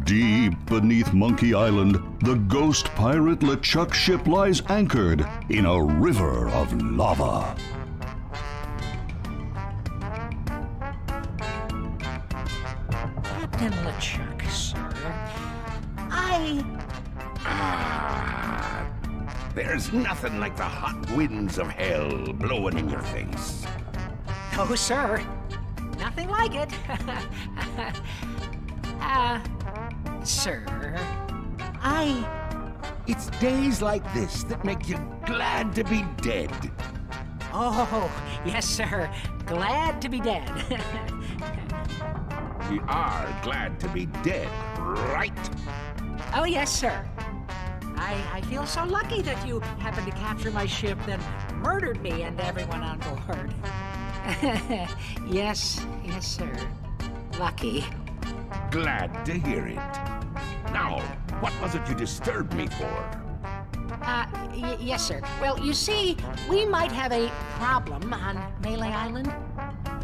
Deep beneath Monkey Island, the ghost pirate LeChuck ship lies anchored in a river of lava. Captain LeChuck, sir. There's nothing like the hot winds of hell blowing in your face. Oh, sir. Nothing like it. Sir, It's days like this that make you glad to be dead. Oh, yes, sir. Glad to be dead. We are glad to be dead, right? Oh, yes, sir. I feel so lucky that you happened to capture my ship, then murdered me and everyone on board. Yes, sir. Lucky. Glad to hear it. Now, what was it you disturbed me for? Yes, sir. Well, you see, we might have a problem on Melee Island.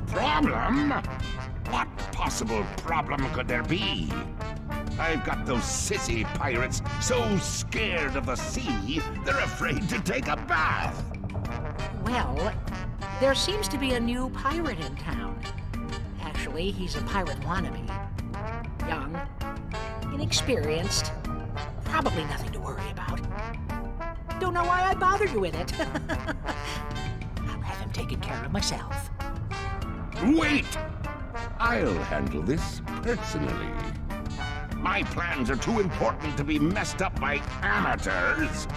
Problem? What possible problem could there be? I've got those sissy pirates so scared of the sea, they're afraid to take a bath. Well, there seems to be a new pirate in town. Actually, he's a pirate wannabe. Young, inexperienced, probably nothing to worry about. Don't know why I bothered you with it. I'll have him taken care of myself. Wait! I'll handle this personally. My plans are too important to be messed up by amateurs.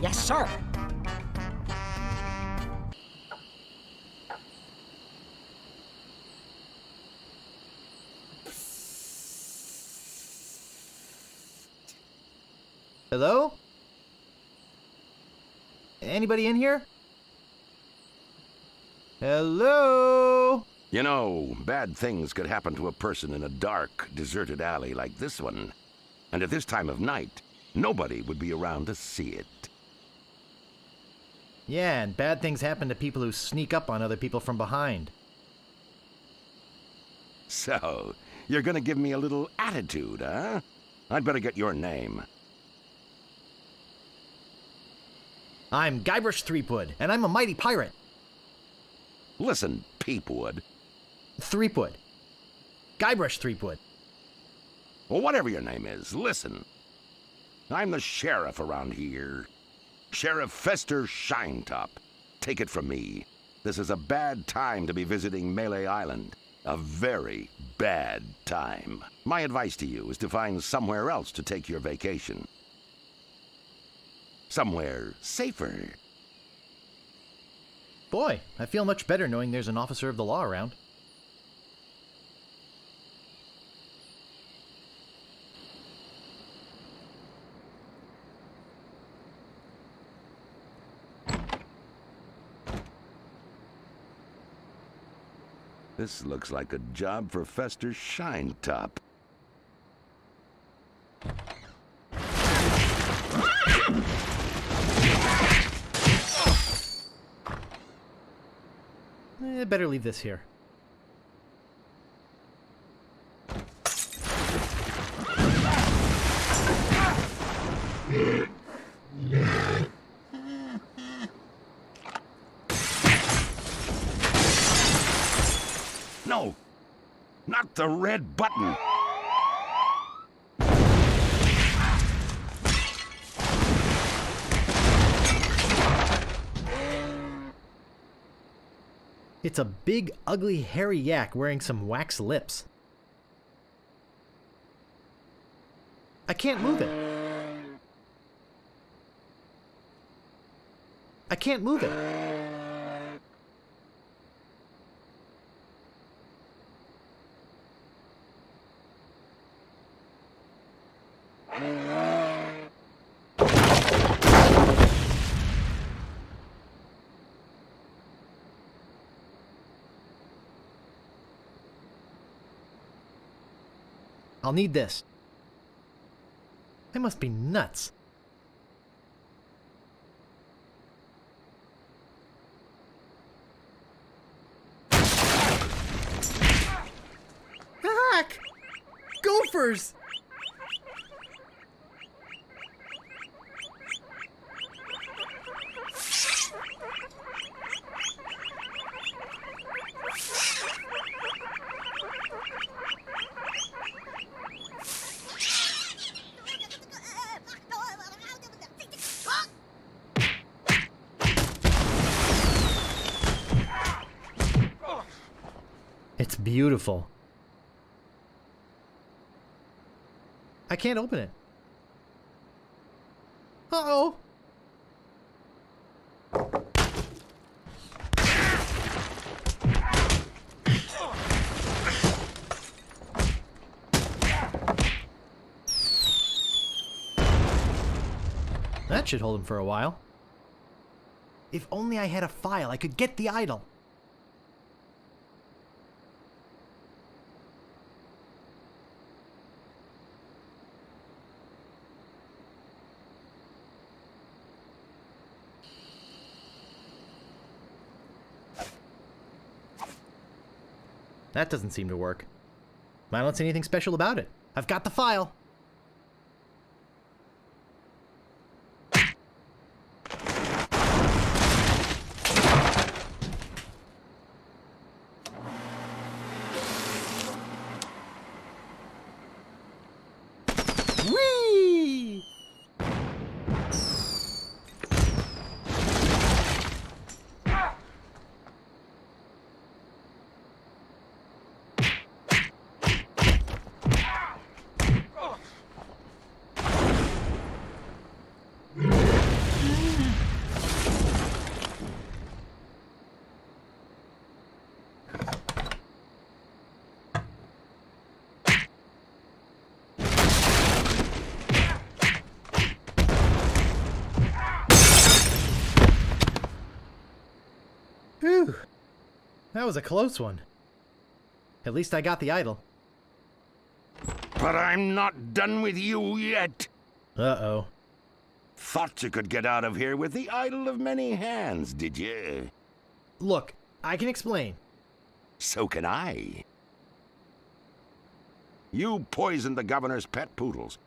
Yes, sir. Hello? Anybody in here? Hello? You know, bad things could happen to a person in a dark, deserted alley like this one. And at this time of night, nobody would be around to see it. Yeah, and bad things happen to people who sneak up on other people from behind. So, you're gonna give me a little attitude, huh? I'd better get your name. I'm Guybrush Threepwood, and I'm a mighty pirate. Listen, Peepwood. Threepwood. Guybrush Threepwood. Well, whatever your name is, listen. I'm the sheriff around here. Sheriff Fester Shinetop. Take it from me. This is a bad time to be visiting Melee Island. A very bad time. My advice to you is to find somewhere else to take your vacation. Somewhere safer. Boy, I feel much better knowing there's an officer of the law around. This looks like a job for Fester Shinetop. Better leave this here. No! Not the red button! It's a big, ugly, hairy yak wearing some wax lips. I can't move it. I can't move it. I'll need this. I must be nuts. Fuck! gophers! It's beautiful. I can't open it. Uh-oh. That should hold him for a while. If only I had a file, I could get the idol. That doesn't seem to work. I don't see anything special about it. I've got the file. Whee! Whew. That was a close one. At least I got the idol. But I'm not done with you yet. Uh-oh. Thought you could get out of here with the idol of many hands, did you? Look, I can explain. So can I. You poisoned the governor's pet poodles,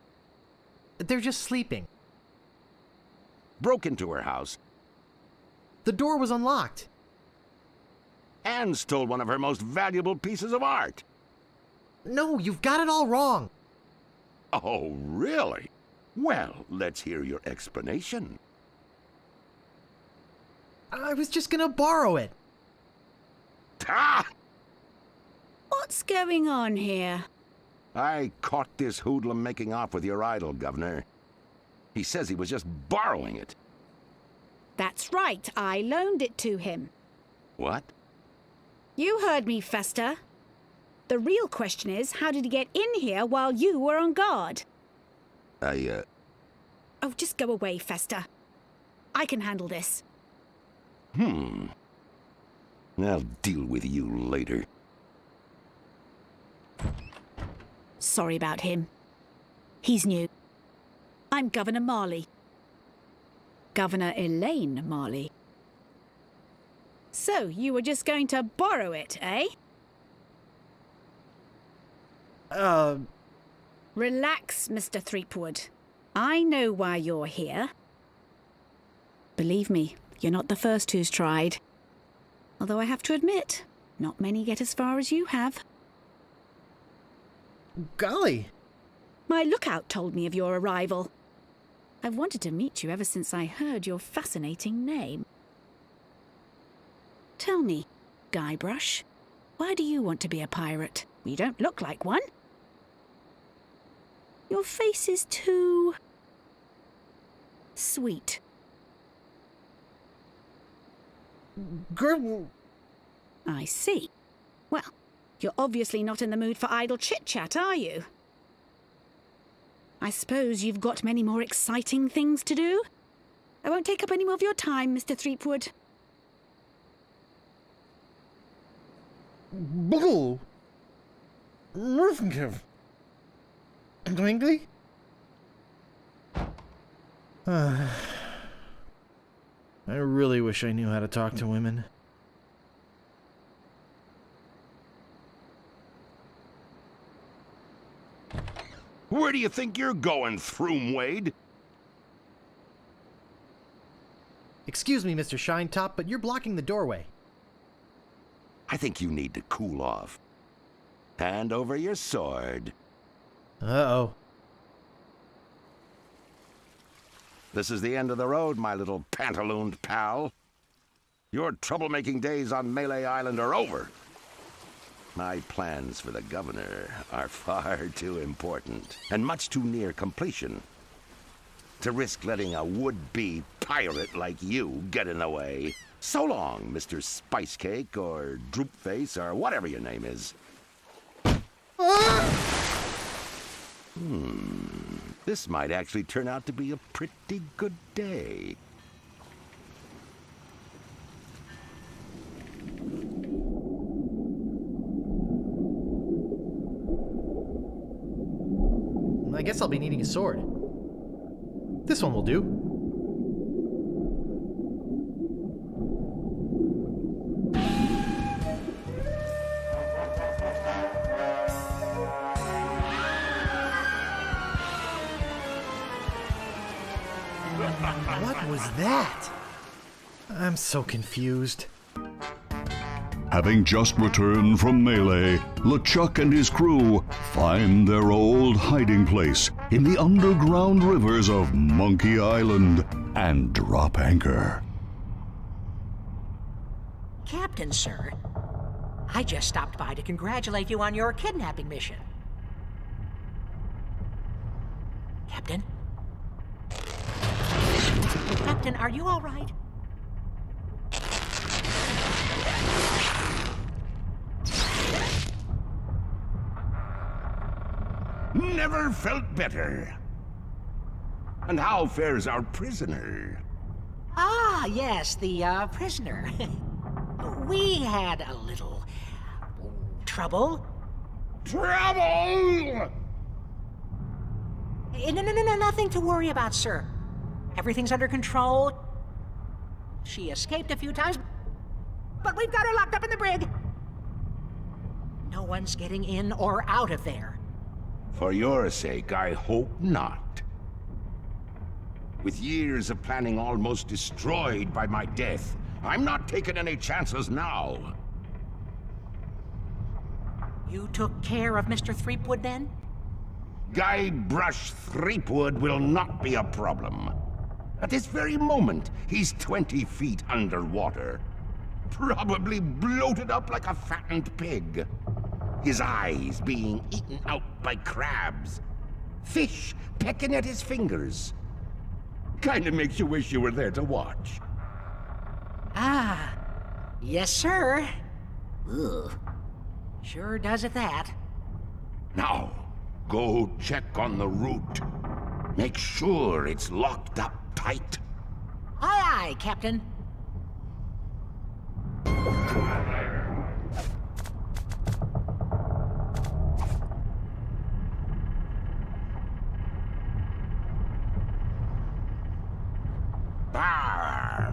They're just sleeping. broke into her house, The door was unlocked. and stole one of her most valuable pieces of art. No, you've got it all wrong. Oh, really? Well, let's hear your explanation. I was just gonna borrow it. Ah! What's going on here? I caught this hoodlum making off with your idol, Governor. He says he was just borrowing it. That's right, I loaned it to him. What? You heard me, Fester. The real question is, how did he get in here while you were on guard? Oh, just go away, Fester. I can handle this. I'll deal with you later. Sorry about him. He's new. I'm Governor Marley. Governor Elaine Marley. So, you were just going to borrow it, eh? Relax, Mr. Threepwood. I know why you're here. Believe me, you're not the first who's tried. Although I have to admit, not many get as far as you have. Golly. My lookout told me of your arrival. I've wanted to meet you ever since I heard your fascinating name. Tell me, Guybrush, why do you want to be a pirate? You don't look like one. Your face is too sweet. Girl. I see. Well, you're obviously not in the mood for idle chit-chat, are you? I suppose you've got many more exciting things to do? I won't take up any more of your time, Mr. Threepwood. Bull. Rufenkev. Twinkly? I really wish I knew how to talk to women. Where do you think you're going, Throomwade? Excuse me, Mr. Shinetop, but you're blocking the doorway. I think you need to cool off. Hand over your sword. Uh-oh. This is the end of the road, my little pantalooned pal. Your troublemaking days on Melee Island are over. My plans for the governor are far too important and much too near completion to risk letting a would-be pirate like you get in the way. So long, Mr. Spicecake or Droopface or whatever your name is. This might actually turn out to be a pretty good day. I guess I'll be needing a sword. This one will do. What was that? I'm so confused. Having just returned from Melee, LeChuck and his crew find their old hiding place in the underground rivers of Monkey Island and drop anchor. Captain, sir, I just stopped by to congratulate you on your kidnapping mission. Captain? Captain, are you all right? Never felt better. And how fares our prisoner? Ah, yes, the prisoner. We had a little trouble. Trouble! No, nothing to worry about, sir. Everything's under control. She escaped a few times, but we've got her locked up in the brig. No one's getting in or out of there. For your sake, I hope not. With years of planning almost destroyed by my death, I'm not taking any chances now. You took care of Mr. Threepwood, then? Guybrush Threepwood will not be a problem. At this very moment, he's 20 feet underwater. Probably bloated up like a fattened pig. His eyes being eaten out by crabs. Fish pecking at his fingers. Kinda makes you wish you were there to watch. Ah, yes, sir. Ugh. Sure does at that. Now, go check on the route. Make sure it's locked up tight. Aye, aye, Captain.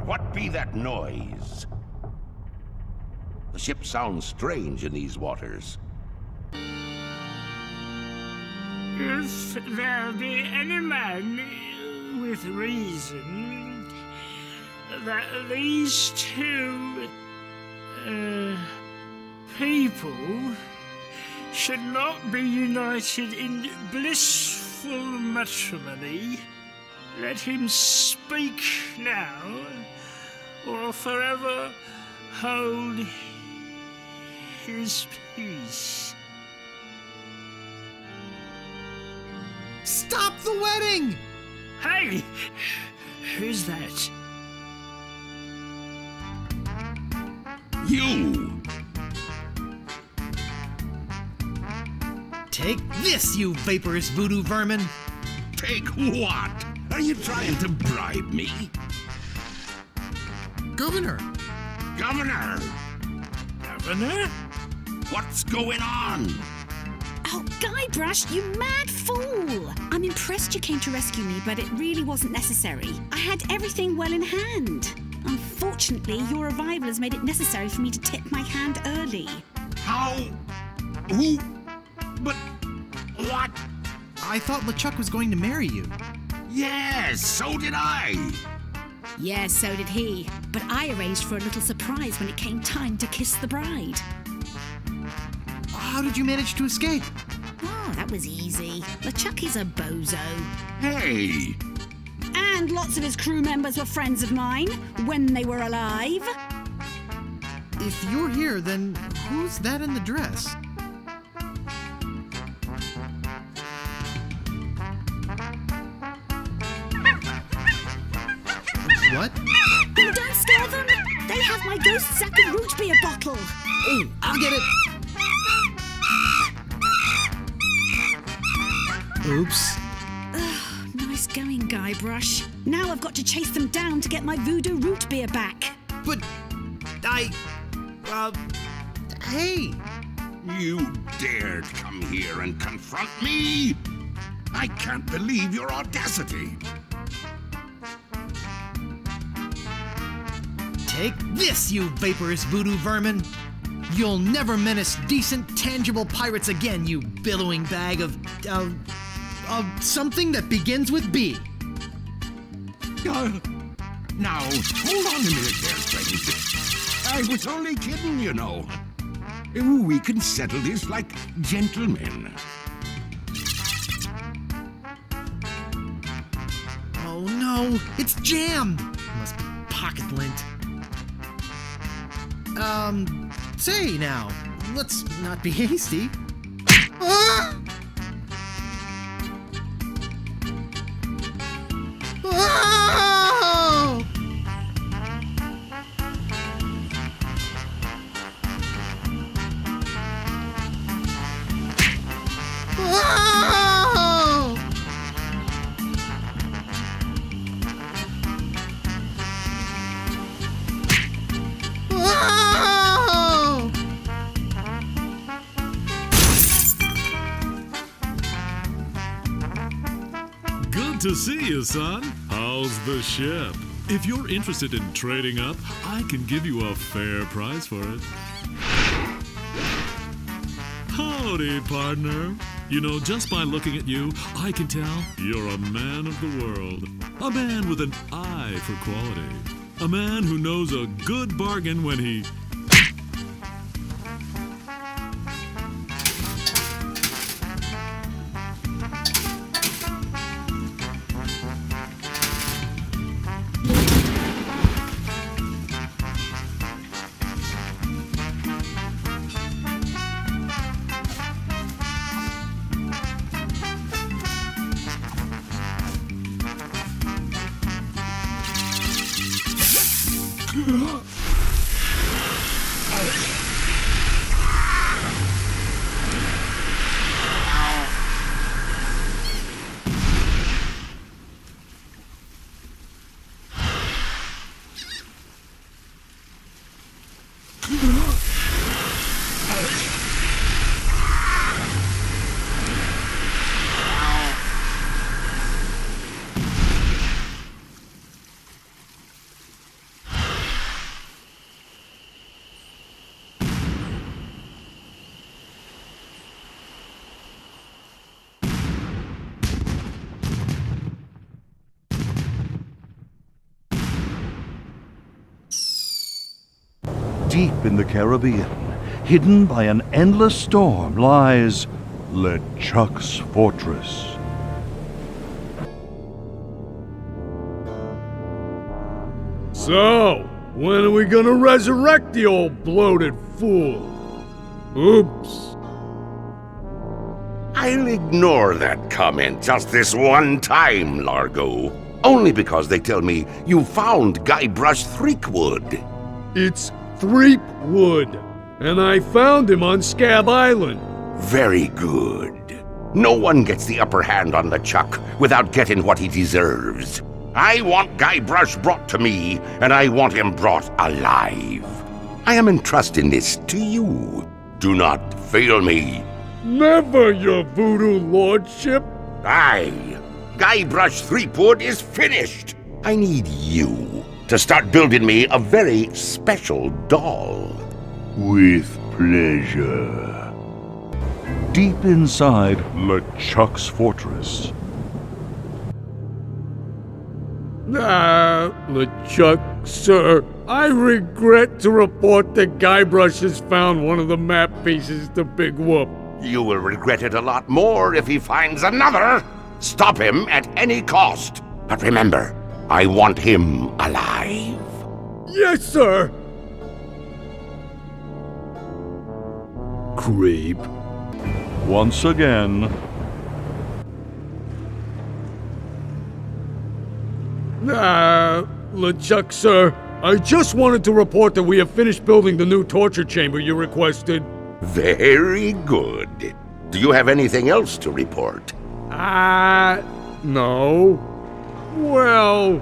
What be that noise? The ship sounds strange in these waters. If there be any man with reason that these two people should not be united in blissful matrimony, let him speak now, or forever hold his peace. Stop the wedding! Hey! Who's that? You! Take this, you vaporous voodoo vermin! Take what? Are you trying to bribe me? Governor! Governor! Governor? What's going on? Oh, Guybrush, you mad fool! I'm impressed you came to rescue me, but it really wasn't necessary. I had everything well in hand. Unfortunately, your arrival has made it necessary for me to tip my hand early. How? Who? But what? I thought LeChuck was going to marry you. Yes, so did I. Yes, so did he. But I arranged for a little surprise when it came time to kiss the bride. How did you manage to escape? Oh, that was easy. LeChuck is a bozo. Hey, And lots of his crew members were friends of mine when they were alive. If you're here, then who's that in the dress? What? Oh, don't scare them! They have my ghost sack and root beer bottle. Oh, I'll get it. Oops. Nice going, Guybrush. Now I've got to chase them down to get my Voodoo root beer back. But hey! you dared come here and confront me? I can't believe your audacity. Take this, you vaporous voodoo vermin! You'll never menace decent, tangible pirates again, you billowing bag of something that begins with B. Now, hold on a minute there, friend. I was only kidding, you know. We can settle this like gentlemen. Oh no, it's jammed! Must be pocket lint. Say now, let's not be hasty. Ah! Oh! Oh! Oh! Good to see you, son. How's the ship? If you're interested in trading up, I can give you a fair price for it. Howdy, partner. You know, just by looking at you, I can tell you're a man of the world. A man with an eye for quality. A man who knows a good bargain when he... Deep in the Caribbean, hidden by an endless storm, lies LeChuck's fortress. So, when are we gonna resurrect the old bloated fool? Oops. I'll ignore that comment just this one time, Largo. Only because they tell me you found Guybrush Threepwood. It's Threepwood, and I found him on Scab Island. Very good. No one gets the upper hand on LeChuck without getting what he deserves. I want Guybrush brought to me, and I want him brought alive. I am entrusting this to you. Do not fail me. Never, your voodoo lordship. Aye. Guybrush Threepwood is finished. I need you to start building me a very special doll. With pleasure. deep inside LeChuck's fortress. LeChuck, sir, I regret to report that Guybrush has found one of the map pieces to Big Whoop. You will regret it a lot more if he finds another. Stop him at any cost. But remember, I want him alive. Yes, sir. Creep. Once again, LeChuck, sir, I just wanted to report that we have finished building the new torture chamber you requested. Very good. Do you have anything else to report? No. Well,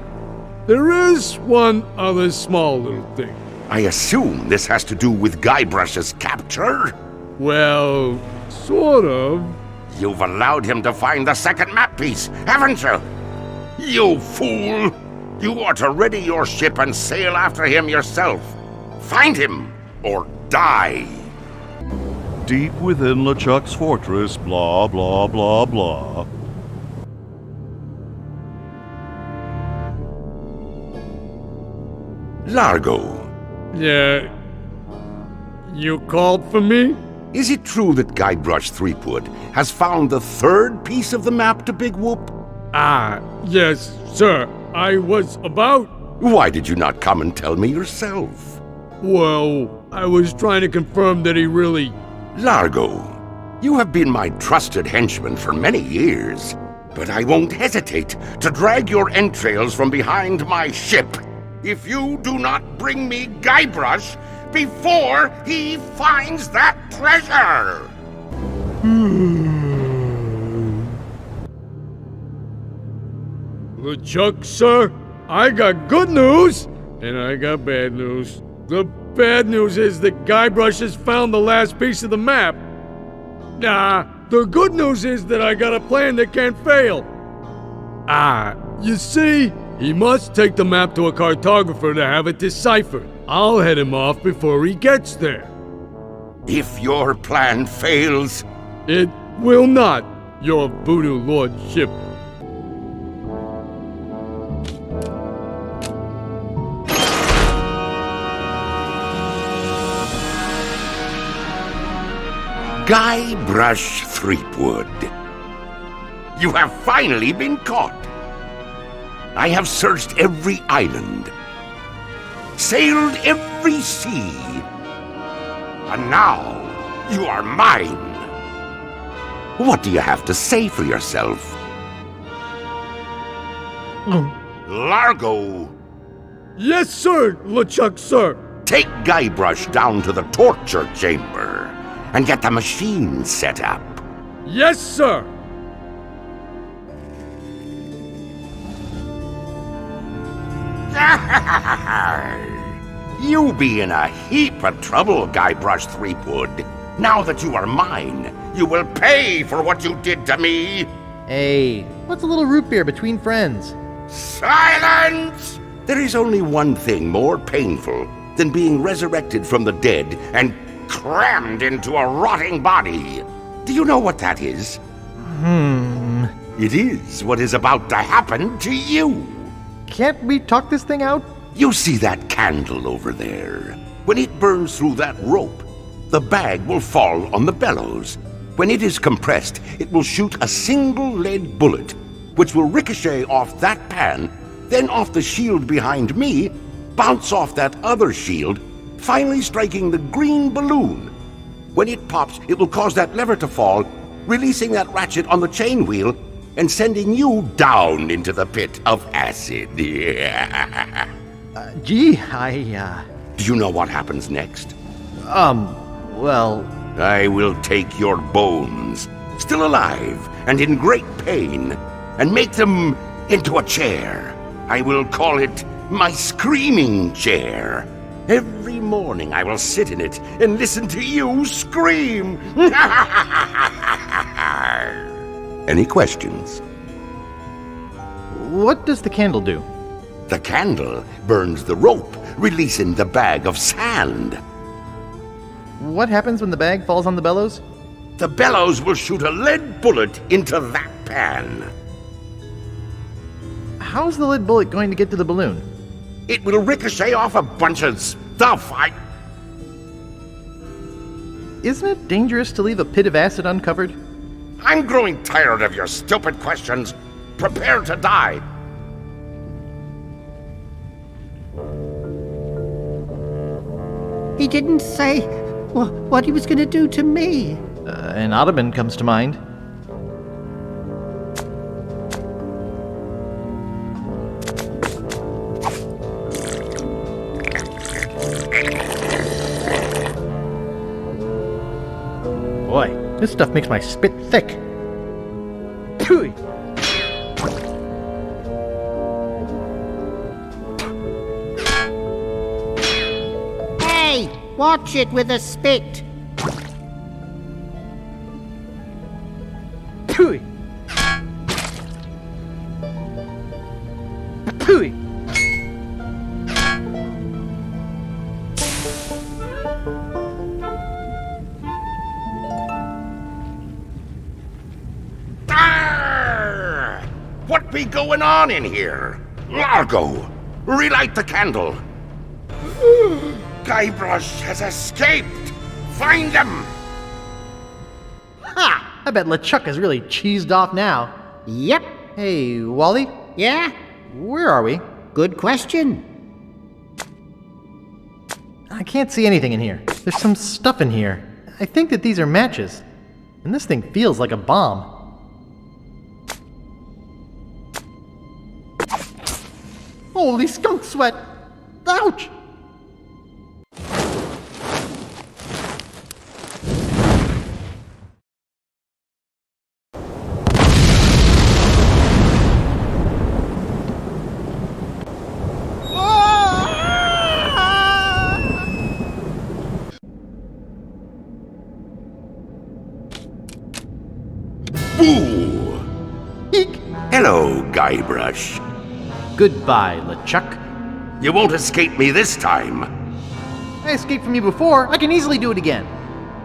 there is one other small little thing. I assume this has to do with Guybrush's capture? Well, sort of. You've allowed him to find the second map piece, haven't you? You fool! You ought to ready your ship and sail after him yourself. Find him, or die. deep within LeChuck's fortress, blah, blah, blah, blah. Largo. Yeah. You called for me? Is it true that Guybrush Threepwood has found the third piece of the map to Big Whoop? Yes, sir. I was about... Why did you not come and tell me yourself? Well, I was trying to confirm that he really... Largo, you have been my trusted henchman for many years, but I won't hesitate to drag your entrails from behind my ship if you do not bring me Guybrush before he finds that treasure! LeChuck, sir, I got good news, and I got bad news. The bad news is that Guybrush has found the last piece of the map. The good news is that I got a plan that can't fail. You see, he must take the map to a cartographer to have it deciphered. I'll head him off before he gets there. If your plan fails... It will not, your Voodoo Lordship. Guybrush Threepwood. You have finally been caught. I have searched every island, sailed every sea, and now you are mine. What do you have to say for yourself? Largo! Yes, sir, LeChuck, sir. Take Guybrush down to the torture chamber and get the machine set up. Yes, sir. You be in a heap of trouble, Guybrush Threepwood. Now that you are mine, you will pay for what you did to me. Hey, what's a little root beer between friends? Silence! There is only one thing more painful than being resurrected from the dead and crammed into a rotting body. Do you know what that is? It is what is about to happen to you. Can't we talk this thing out? You see that candle over there? When it burns through that rope, the bag will fall on the bellows. When it is compressed, it will shoot a single lead bullet, which will ricochet off that pan, then off the shield behind me, bounce off that other shield, finally striking the green balloon. When it pops, it will cause that lever to fall, releasing that ratchet on the chain wheel, and sending you down into the pit of acid. Gee, Do you know what happens next? Well... I will take your bones, still alive and in great pain, and make them into a chair. I will call it my screaming chair. Every morning I will sit in it and listen to you scream. Any questions? What does the candle do? The candle burns the rope, releasing the bag of sand. What happens when the bag falls on the bellows? The bellows will shoot a lead bullet into that pan. How's the lead bullet going to get to the balloon? It will ricochet off a bunch of stuff. Isn't it dangerous to leave a pit of acid uncovered? I'm growing tired of your stupid questions. Prepare to die. He didn't say what he was going to do to me. An ottoman comes to mind. Boy, this stuff makes my spit thick. Phew. Hey, watch it with the spit. Phew. Phew. What be going on in here? Largo, relight the candle. Guybrush has escaped. Find them. Ha! I bet LeChuck is really cheesed off now. Yep. Hey, Wally? Yeah? Where are we? Good question. I can't see anything in here. There's some stuff in here. I think that these are matches. And this thing feels like a bomb. Holy skunk sweat! Ouch! Boo! Eek! Hello, Guybrush. Goodbye, LeChuck. You won't escape me this time. I escaped from you before. I can easily do it again.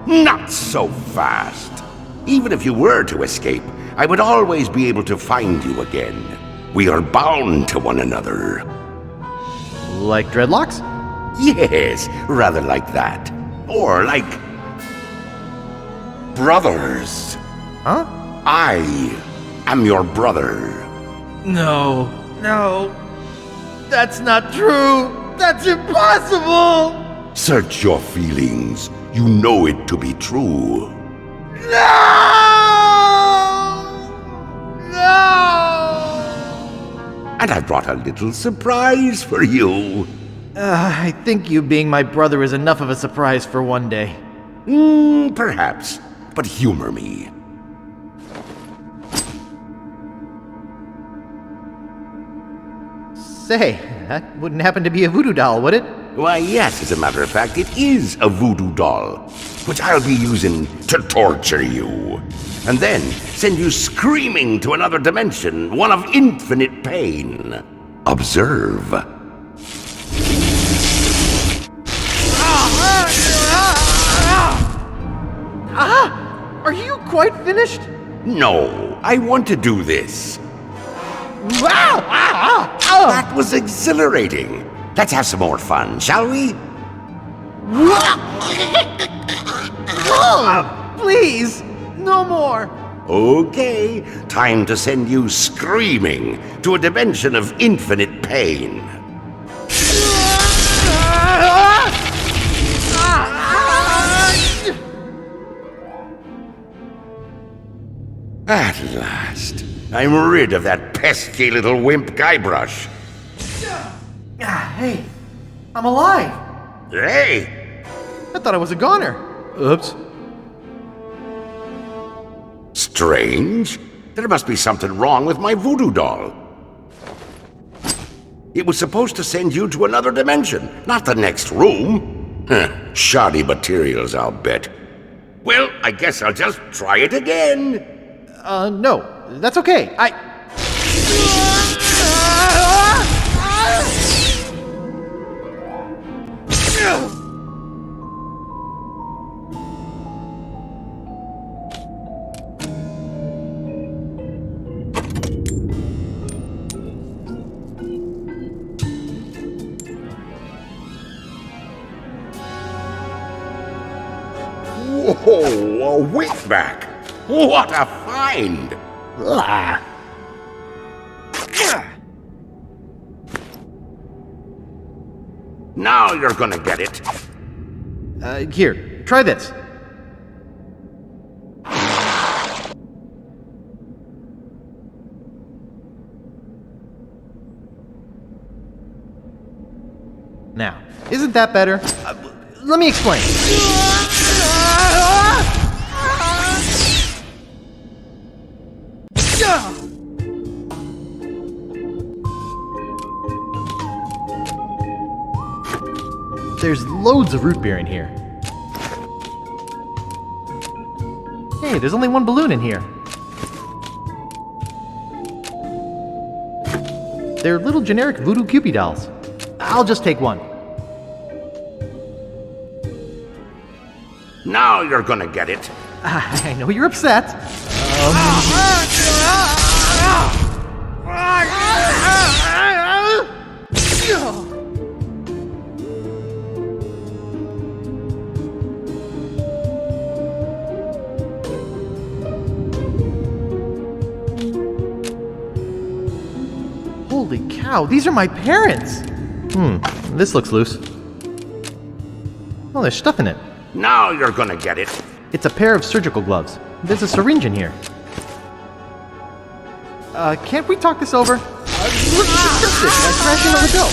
Not so fast. Even if you were to escape, I would always be able to find you again. We are bound to one another. Like dreadlocks? Yes, rather like that. Or like... brothers. Huh? I am your brother. No. No. That's not true. That's impossible. Search your feelings. You know it to be true. No! No! And I brought a little surprise for you. I think you being my brother is enough of a surprise for one day. Perhaps. But humor me. Say, that wouldn't happen to be a voodoo doll, would it? Why, yes, as a matter of fact, it is a voodoo doll, which I'll be using to torture you. And then send you screaming to another dimension, one of infinite pain. Observe. Are you quite finished? No, I want to do this. Wow! That was exhilarating. Let's have some more fun, shall we? Please, no more. Okay, time to send you screaming to a dimension of infinite pain. At last, I'm rid of that pesky little wimp Guybrush. Hey, I'm alive. Hey! I thought I was a goner. Oops. Strange. There must be something wrong with my voodoo doll. It was supposed to send you to another dimension, not the next room. Shoddy materials, I'll bet. Well, I guess I'll just try it again. No, that's okay. Oh, a wingback! What a find! Ah. Now you're gonna get it. Here, try this. Now, isn't that better? Let me explain. There's loads of root beer in here. Hey, there's only one balloon in here. They're little generic Voodoo Cupid dolls. I'll just take one. Now you're gonna get it. I know you're upset. Holy cow, these are my parents! This looks loose. Oh, there's stuff in it. Now you're gonna get it. It's a pair of surgical gloves. There's a syringe in here. Can't we talk this over? Let's discuss this by crashing on the dough.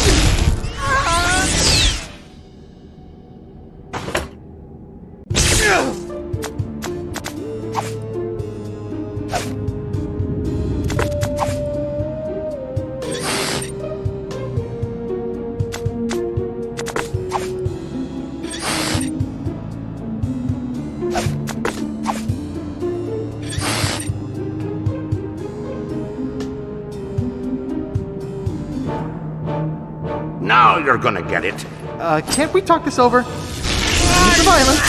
Now you're gonna get it. Can't we talk this over? Use the violence.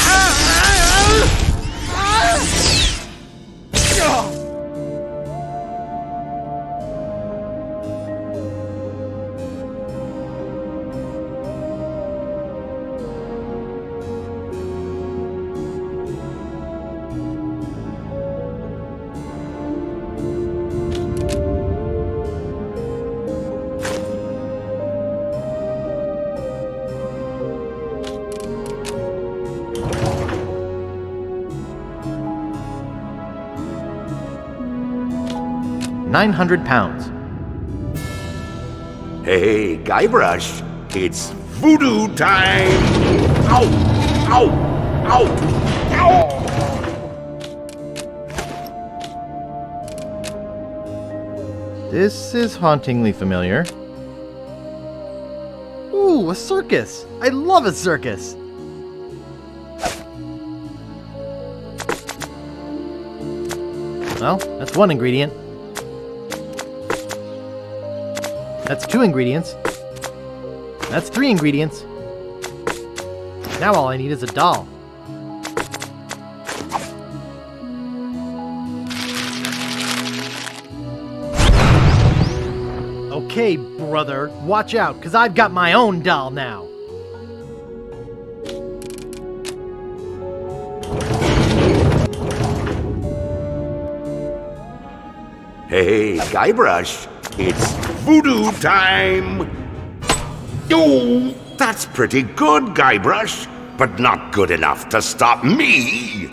£900. Hey, Guybrush, it's voodoo time! Ow! Ow! Ow! Ow! This is hauntingly familiar. Ooh, a circus! I love a circus! Well, that's one ingredient. That's 2 ingredients. That's 3 ingredients. Now all I need is a doll. Okay, brother, watch out, 'cause I've got my own doll now. Hey, Guybrush, it's voodoo time! Oh, that's pretty good, Guybrush, but not good enough to stop me!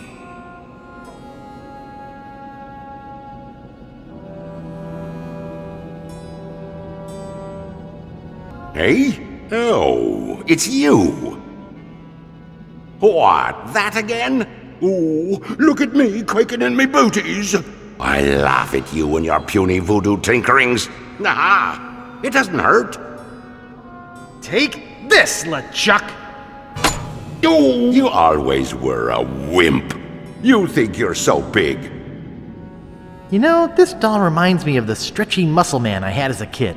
Hey? Oh, it's you! What, that again? Oh, look at me quaking in me booties! I laugh at you and your puny voodoo tinkerings. Aha! It doesn't hurt. Take this, LeChuck! Oh, you always were a wimp. You think you're so big. You know, this doll reminds me of the stretchy muscle man I had as a kid.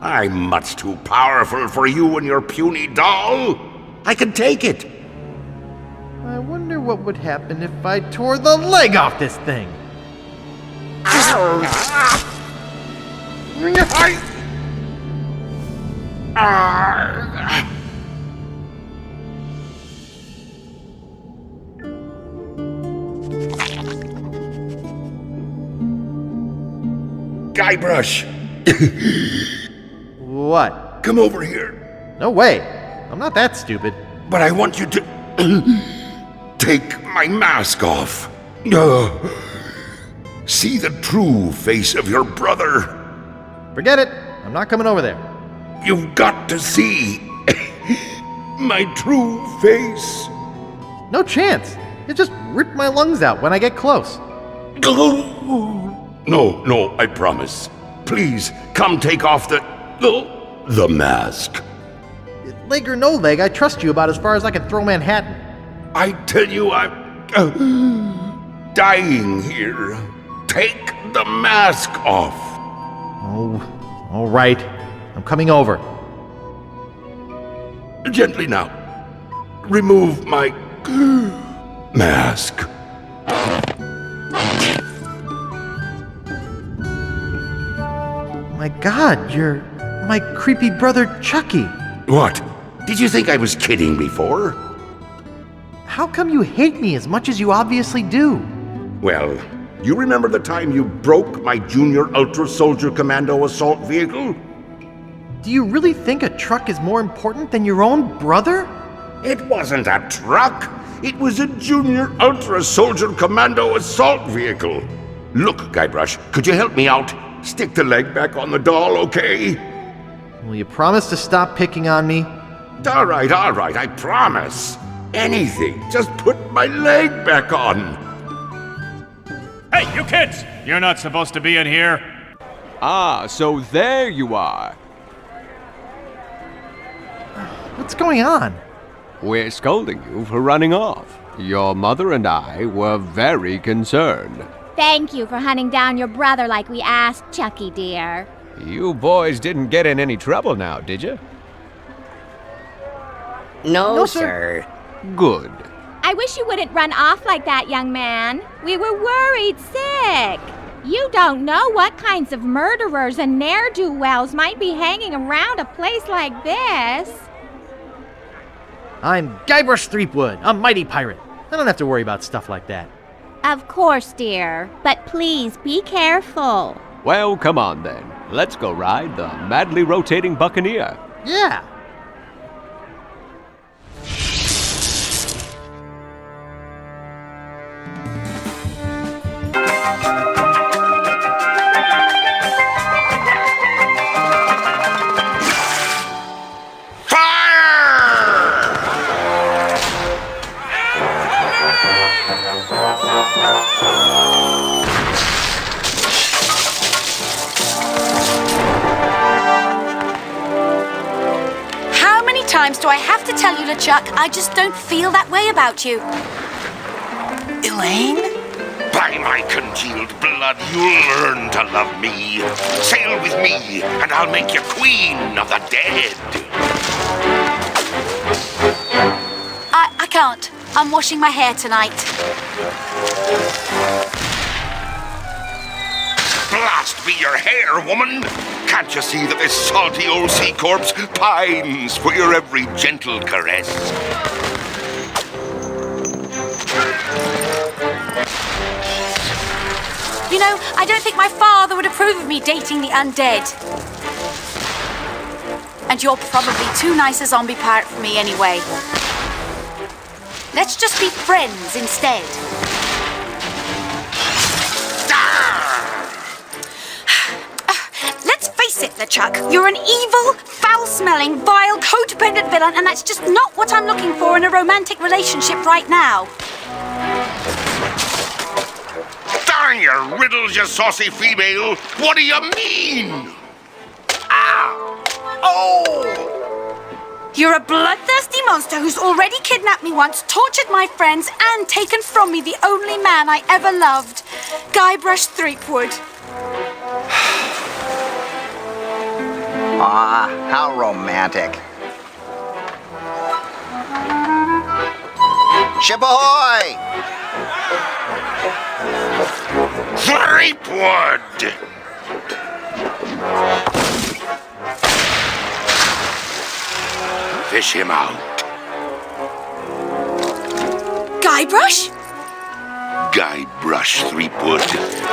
I'm much too powerful for you and your puny doll. I can take it. I wonder what would happen if I tore the leg off this thing. Guybrush! What? Come over here. No way. I'm not that stupid. But I want you to take my mask off. See the true face of your brother. Forget it. I'm not coming over there. You've got to see my true face. No chance. It just ripped my lungs out when I get close. No, I promise. Please, come take off the mask. Leg or no leg, I trust you about as far as I can throw Manhattan. I tell you, I'm dying here. Take the mask off. Oh, all right. I'm coming over. Gently now. Remove my mask. My God, you're my creepy brother Chucky. What? Did you think I was kidding before? How come you hate me as much as you obviously do? Well, you remember the time you broke my Junior Ultra Soldier Commando assault vehicle? Do you really think a truck is more important than your own brother? It wasn't a truck. It was a Junior Ultra Soldier Commando assault vehicle. Look, Guybrush, could you help me out? Stick the leg back on the doll, okay? Will you promise to stop picking on me? All right, I promise. Anything, just put my leg back on. Hey, you kids! You're not supposed to be in here. Ah, so there you are. What's going on? We're scolding you for running off. Your mother and I were very concerned. Thank you for hunting down your brother like we asked, Chucky dear. You boys didn't get in any trouble now, did you? No, sir. Good. I wish you wouldn't run off like that, young man. We were worried sick. You don't know what kinds of murderers and ne'er-do-wells might be hanging around a place like this. I'm Guybrush Threepwood, a mighty pirate. I don't have to worry about stuff like that. Of course, dear. But please be careful. Well, come on then. Let's go ride the madly rotating Buccaneer. Yeah. Do I have to tell you, LeChuck, I just don't feel that way about you. Elaine? By my congealed blood, you'll learn to love me. Sail with me, and I'll make you queen of the dead. I can't. I'm washing my hair tonight. Blast be your hair, woman! Can't you see that this salty old sea corpse pines for your every gentle caress? You know, I don't think my father would approve of me dating the undead. And you're probably too nice a zombie pirate for me anyway. Let's just be friends instead. Let's face it, LeChuck, you're an evil, foul-smelling, vile, codependent villain, and that's just not what I'm looking for in a romantic relationship right now. Darn your riddles, you saucy female! What do you mean? Ow! Oh! You're a bloodthirsty monster who's already kidnapped me once, tortured my friends, and taken from me the only man I ever loved, Guybrush Threepwood. Ah, how romantic. Ship ahoy! Threepwood! Fish him out. Guybrush? Guybrush, Threepwood,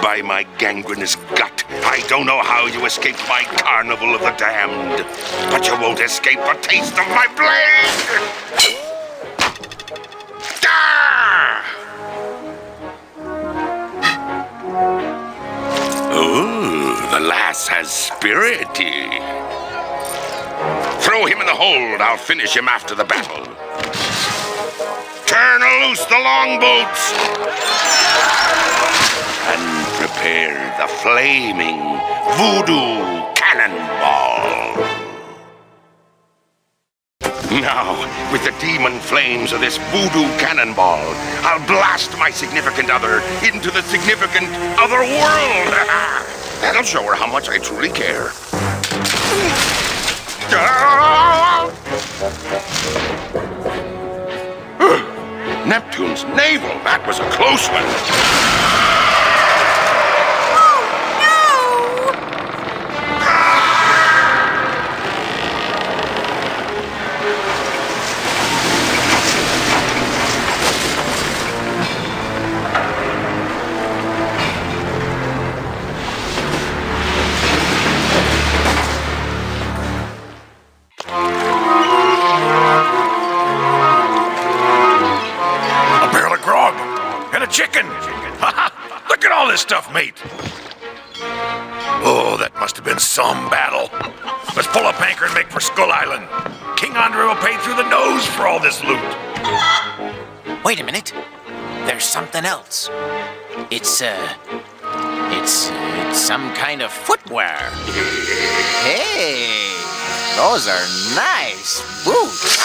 by my gangrenous gut, I don't know how you escaped my Carnival of the Damned, but you won't escape a taste of my blade! Ah! Oh, the lass has spirity. Throw him in the hold. I'll finish him after the battle. Turn loose the longboats and prepare the flaming voodoo cannonball. Now, with the demon flames of this voodoo cannonball, I'll blast my significant other into the significant other world. That'll show her how much I truly care. Neptune's navel, that was a close one. Chicken! Look at all this stuff, mate! Oh, that must have been some battle. Let's pull up anchor and make for Skull Island. King Andre will pay through the nose for all this loot. Wait a minute. There's something else. It's some kind of footwear. Hey, those are nice boots.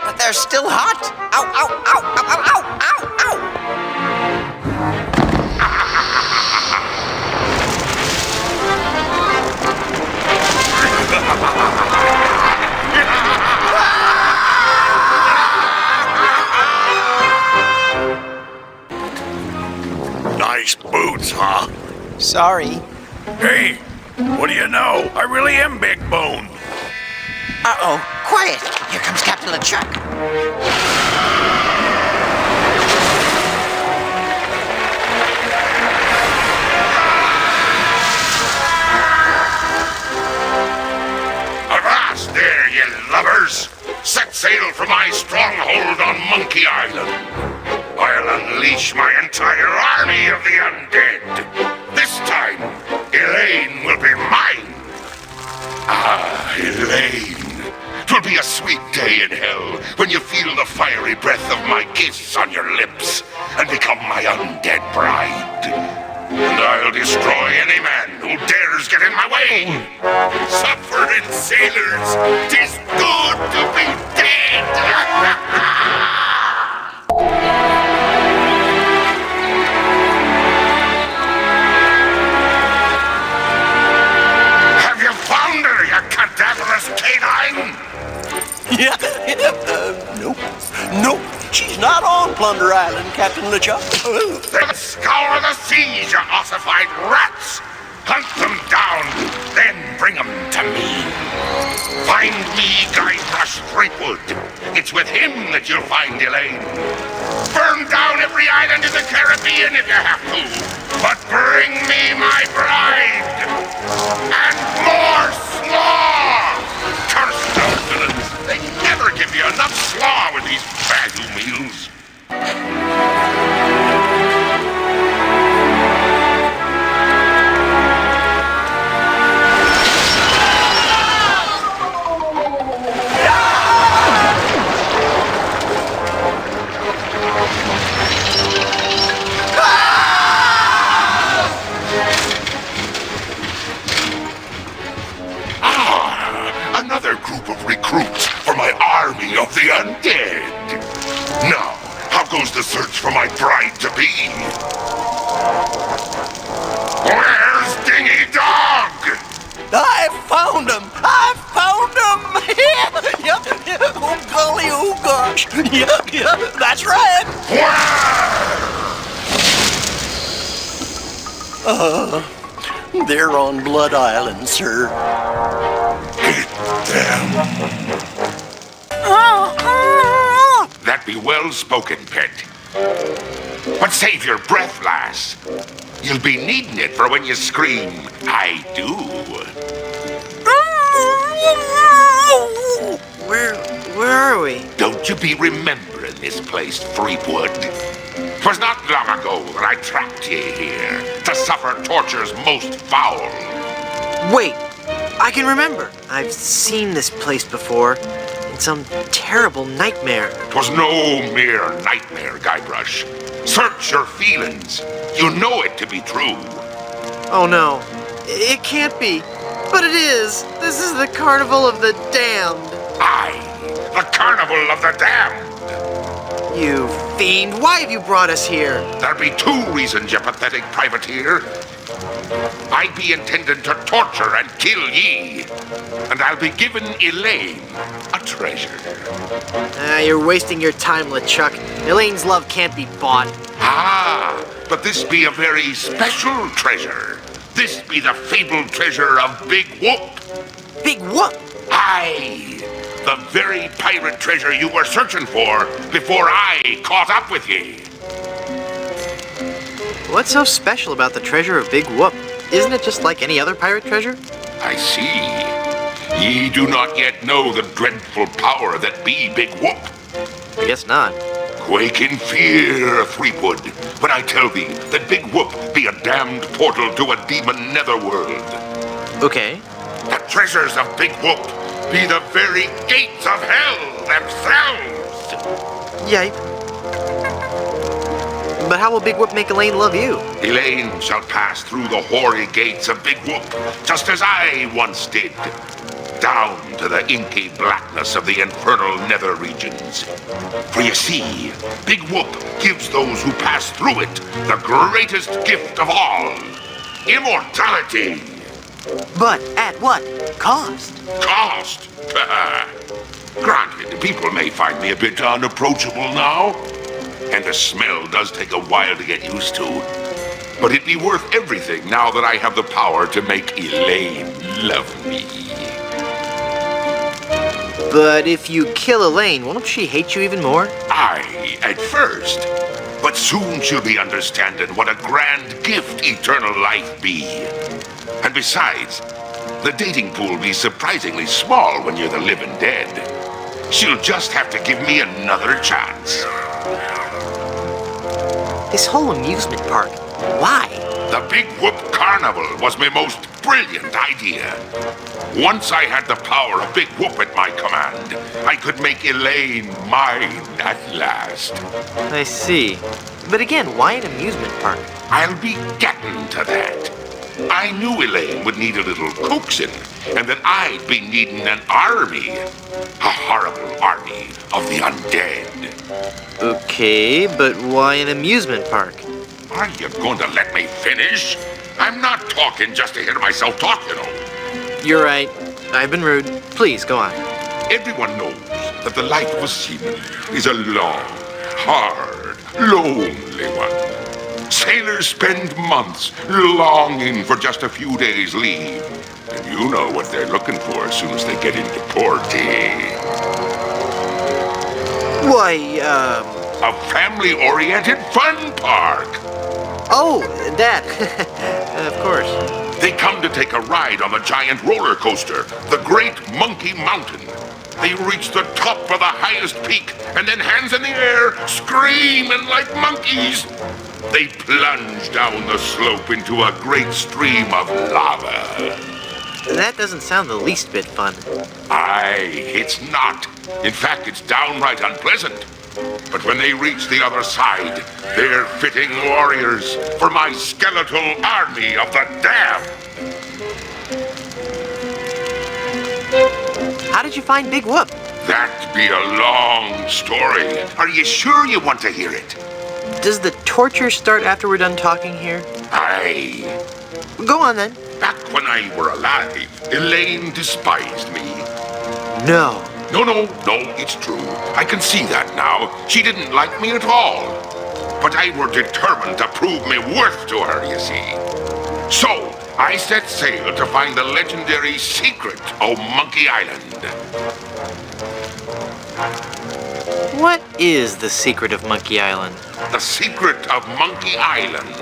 But they're still hot. Ow, ow, ow, ow, ow, ow, ow, ow. Nice boots, huh? Sorry. Hey, what do you know? I really am big boned. Uh-oh, quiet. Here comes Captain LeChuck. Avast there, you lubbers! Set sail for my stronghold on Monkey Island. I'll unleash my entire army of the undead. This time, Elaine will be mine. Ah, Elaine. 'Twill be a sweet day in hell when you feel the fiery breath of my kiss on your lips and become my undead bride. And I'll destroy any man who dares get in my way. Suffering sailors, 'tis good to be dead. Have you found her, you cadaverous canine? Yeah, nope. Nope, she's not on Plunder Island, Captain LeChuck. Then scour the seas, you ossified rats! Hunt them down, then bring them to me. Find me Guybrush Threepwood. It's with him that you'll find Elaine. Burn down every island in the Caribbean if you have to, but bring me my bride! And more slaw! Curse those villains! They never give you enough slaw with these value meals. Another group of recruits for my army of the undead. Now, how goes the search for my bride-to-be? Where's Dingy Dog? I found him! I found him! Yep. Oh, golly, oh, gosh. Yep, that's right. Where? They're on Blood Island, sir. That be well spoken, pet. But save your breath, lass. You'll be needing it for when you scream, I do. Where are we? Don't you be remembering this place, Threepwood? 'Twas not long ago that I trapped ye here to suffer tortures most foul. Wait, I can remember. I've seen this place before. In some terrible nightmare. 'Twas no mere nightmare, Guybrush. Search your feelings. You know it to be true. Oh no, it can't be. But it is. This is the Carnival of the Damned. Aye, the Carnival of the Damned. You fiend, why have you brought us here? There be two reasons, you pathetic privateer. I be intending to torture and kill ye. And I'll be giving Elaine a treasure. You're wasting your time, LeChuck. Elaine's love can't be bought. Ah, but this be a very special treasure. This be the fabled treasure of Big Whoop. Big Whoop? Aye, the very pirate treasure you were searching for before I caught up with ye. What's so special about the treasure of Big Whoop? Isn't it just like any other pirate treasure? I see. Ye do not yet know the dreadful power that be Big Whoop. I guess not. Quake in fear, Threepwood, when I tell thee that Big Whoop be a damned portal to a demon netherworld. Okay. The treasures of Big Whoop be the very gates of hell themselves. Yipe. But how will Big Whoop make Elaine love you? Elaine shall pass through the hoary gates of Big Whoop, just as I once did. Down to the inky blackness of the infernal nether regions. For you see, Big Whoop gives those who pass through it the greatest gift of all, immortality. But at what cost? Cost? Granted, people may find me a bit unapproachable now, and the smell does take a while to get used to. But it'd be worth everything now that I have the power to make Elaine love me. But if you kill Elaine, won't she hate you even more? Aye, at first. But soon she'll be understanding what a grand gift eternal life be. And besides, the dating pool be surprisingly small when you're the living dead. She'll just have to give me another chance. This whole amusement park, why? The Big Whoop Carnival was my most brilliant idea. Once I had the power of Big Whoop at my command, I could make Elaine mine at last. I see. But again, why an amusement park? I'll be getting to that. I knew Elaine would need a little coaxing, and that I'd be needing an army. A horrible army of the undead. Okay, but why an amusement park? Are you going to let me finish? I'm not talking just to hear myself talk, you know. You're right. I've been rude. Please, go on. Everyone knows that the life of a seaman is a long, hard, lonely one. Sailors spend months longing for just a few days' leave. And you know what they're looking for as soon as they get into port, eh? Why, a family-oriented fun park. Oh, that. Of course. They come to take a ride on the giant roller coaster, the Great Monkey Mountain. They reach the top of the highest peak, and then hands in the air, screaming like monkeys. They plunge down the slope into a great stream of lava. That doesn't sound the least bit fun. Aye, it's not. In fact, it's downright unpleasant. But when they reach the other side, they're fitting warriors for my skeletal army of the damned. How did you find Big Whoop? That'd be a long story. Are you sure you want to hear it? Does the torture start after we're done talking here? Aye. Go on then. Back when I were alive, Elaine despised me. No. No, it's true. I can see that now. She didn't like me at all. But I were determined to prove me worth to her, you see. So, I set sail to find the legendary secret of Monkey Island. What is the secret of Monkey Island? The secret of Monkey Island.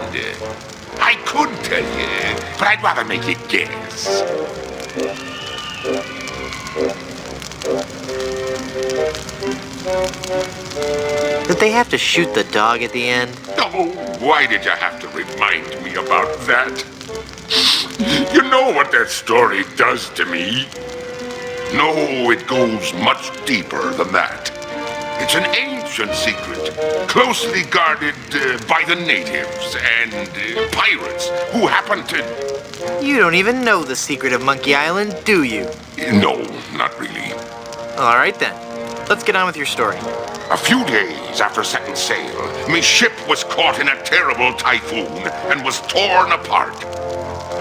I could tell you, but I'd rather make you guess. Did they have to shoot the dog at the end? Oh, why did you have to remind me about that? You know what that story does to me? No, it goes much deeper than that. It's an ancient secret, closely guarded by the natives and pirates who happen to... You don't even know the secret of Monkey Island, do you? No, not really. All right then. Let's get on with your story. A few days after setting sail, my ship was caught in a terrible typhoon and was torn apart.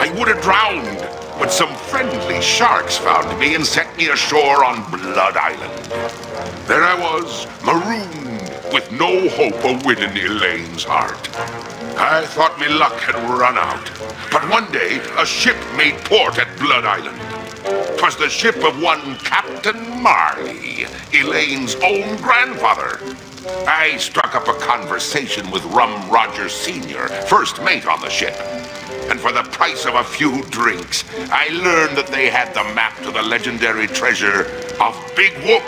I would have drowned, but some friendly sharks found me and set me ashore on Blood Island. There I was, marooned, with no hope of winning Elaine's heart. I thought my luck had run out, but one day a ship made port at Blood Island. 'Twas the ship of one Captain Marley, Elaine's own grandfather. I struck up a conversation with Rum Rogers Sr., first mate on the ship. And for the price of a few drinks, I learned that they had the map to the legendary treasure of Big Whoop.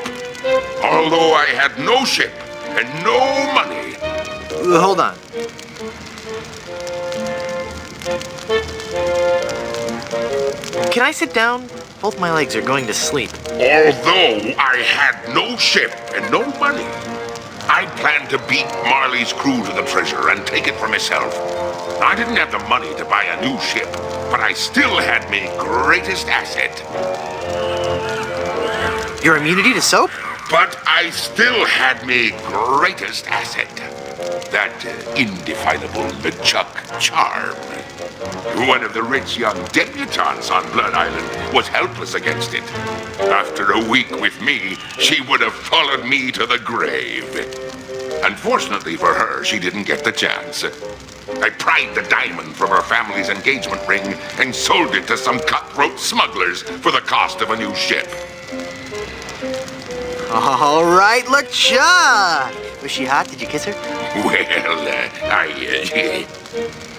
Although I had no ship and no money. Hold on. Can I sit down? Both my legs are going to sleep. Although I had no ship and no money, I planned to beat Marley's crew to the treasure and take it for myself. I didn't have the money to buy a new ship, but I still had my greatest asset. Your immunity to soap? But I still had my greatest asset. That indefinable LeChuck charm. One of the rich young debutantes on Blood Island was helpless against it. After a week with me, she would have followed me to the grave. Unfortunately for her, she didn't get the chance. I pried the diamond from her family's engagement ring and sold it to some cutthroat smugglers for the cost of a new ship. All right, LeChuck! Was she hot? Did you kiss her?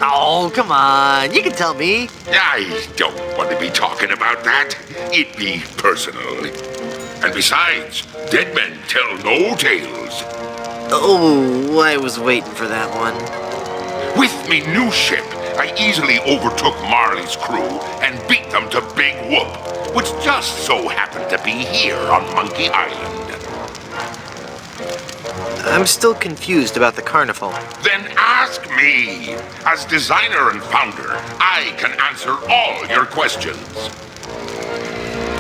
Oh, come on. You can tell me. I don't want to be talking about that. It'd be personal. And besides, dead men tell no tales. Oh, I was waiting for that one. With me new ship, I easily overtook Marley's crew and beat them to Big Whoop, which just so happened to be here on Monkey Island. I'm still confused about the Carnival. Then ask me. As designer and founder, I can answer all your questions.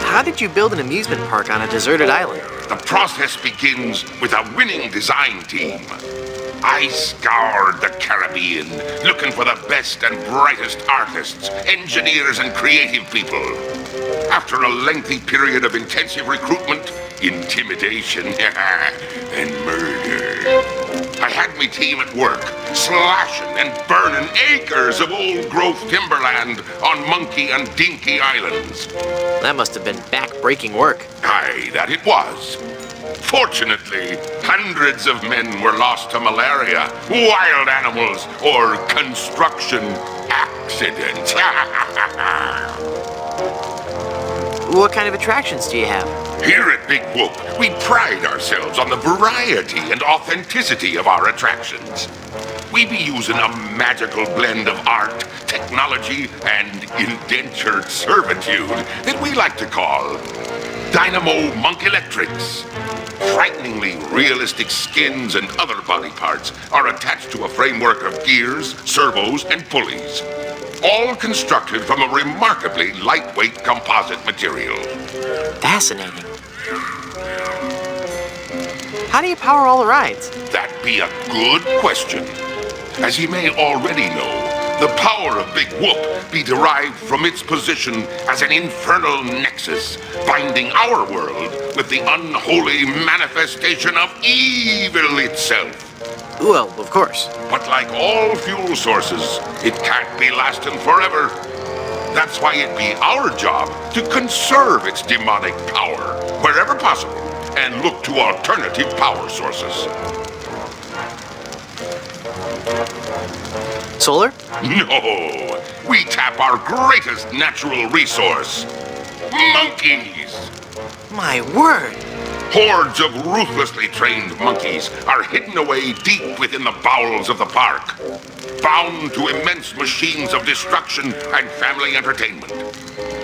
How did you build an amusement park on a deserted island? The process begins with a winning design team. I scoured the Caribbean, looking for the best and brightest artists, engineers, and creative people. After a lengthy period of intensive recruitment, intimidation, and murder, I had my team at work, slashing and burning acres of old-growth timberland on Monkey and Dinky Islands. That must have been back-breaking work. Aye, that it was. Fortunately, hundreds of men were lost to malaria, wild animals, or construction accidents. What kind of attractions do you have? Here at Big Whoop, we pride ourselves on the variety and authenticity of our attractions. We be using a magical blend of art, technology, and indentured servitude that we like to call Dynamo Monk Electrics. Frighteningly realistic skins and other body parts are attached to a framework of gears, servos, and pulleys, all constructed from a remarkably lightweight composite material. Fascinating. How do you power all the rides? That be a good question. As you may already know, the power of Big Whoop be derived from its position as an infernal nexus, binding our world with the unholy manifestation of evil itself. Well, of course. But like all fuel sources, it can't be lasting forever. That's why it be our job to conserve its demonic power wherever possible and look to alternative power sources. Solar? No! We tap our greatest natural resource. Monkeys! My word! Hordes of ruthlessly trained monkeys are hidden away deep within the bowels of the park, bound to immense machines of destruction and family entertainment.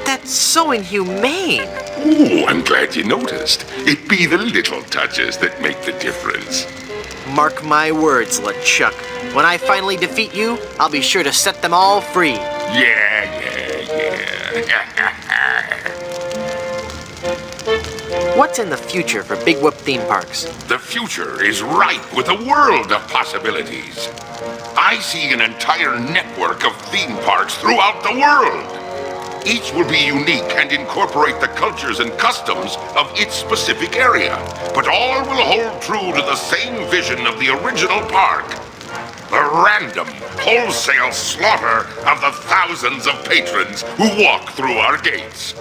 That's so inhumane! Ooh, I'm glad you noticed. It be the little touches that make the difference. Mark my words, LeChuck. When I finally defeat you, I'll be sure to set them all free. Yeah. What's in the future for Big Whoop theme parks? The future is ripe with a world of possibilities. I see an entire network of theme parks throughout the world. Each will be unique and incorporate the cultures and customs of its specific area, but all will hold true to the same vision of the original park. The random, wholesale slaughter of the thousands of patrons who walk through our gates.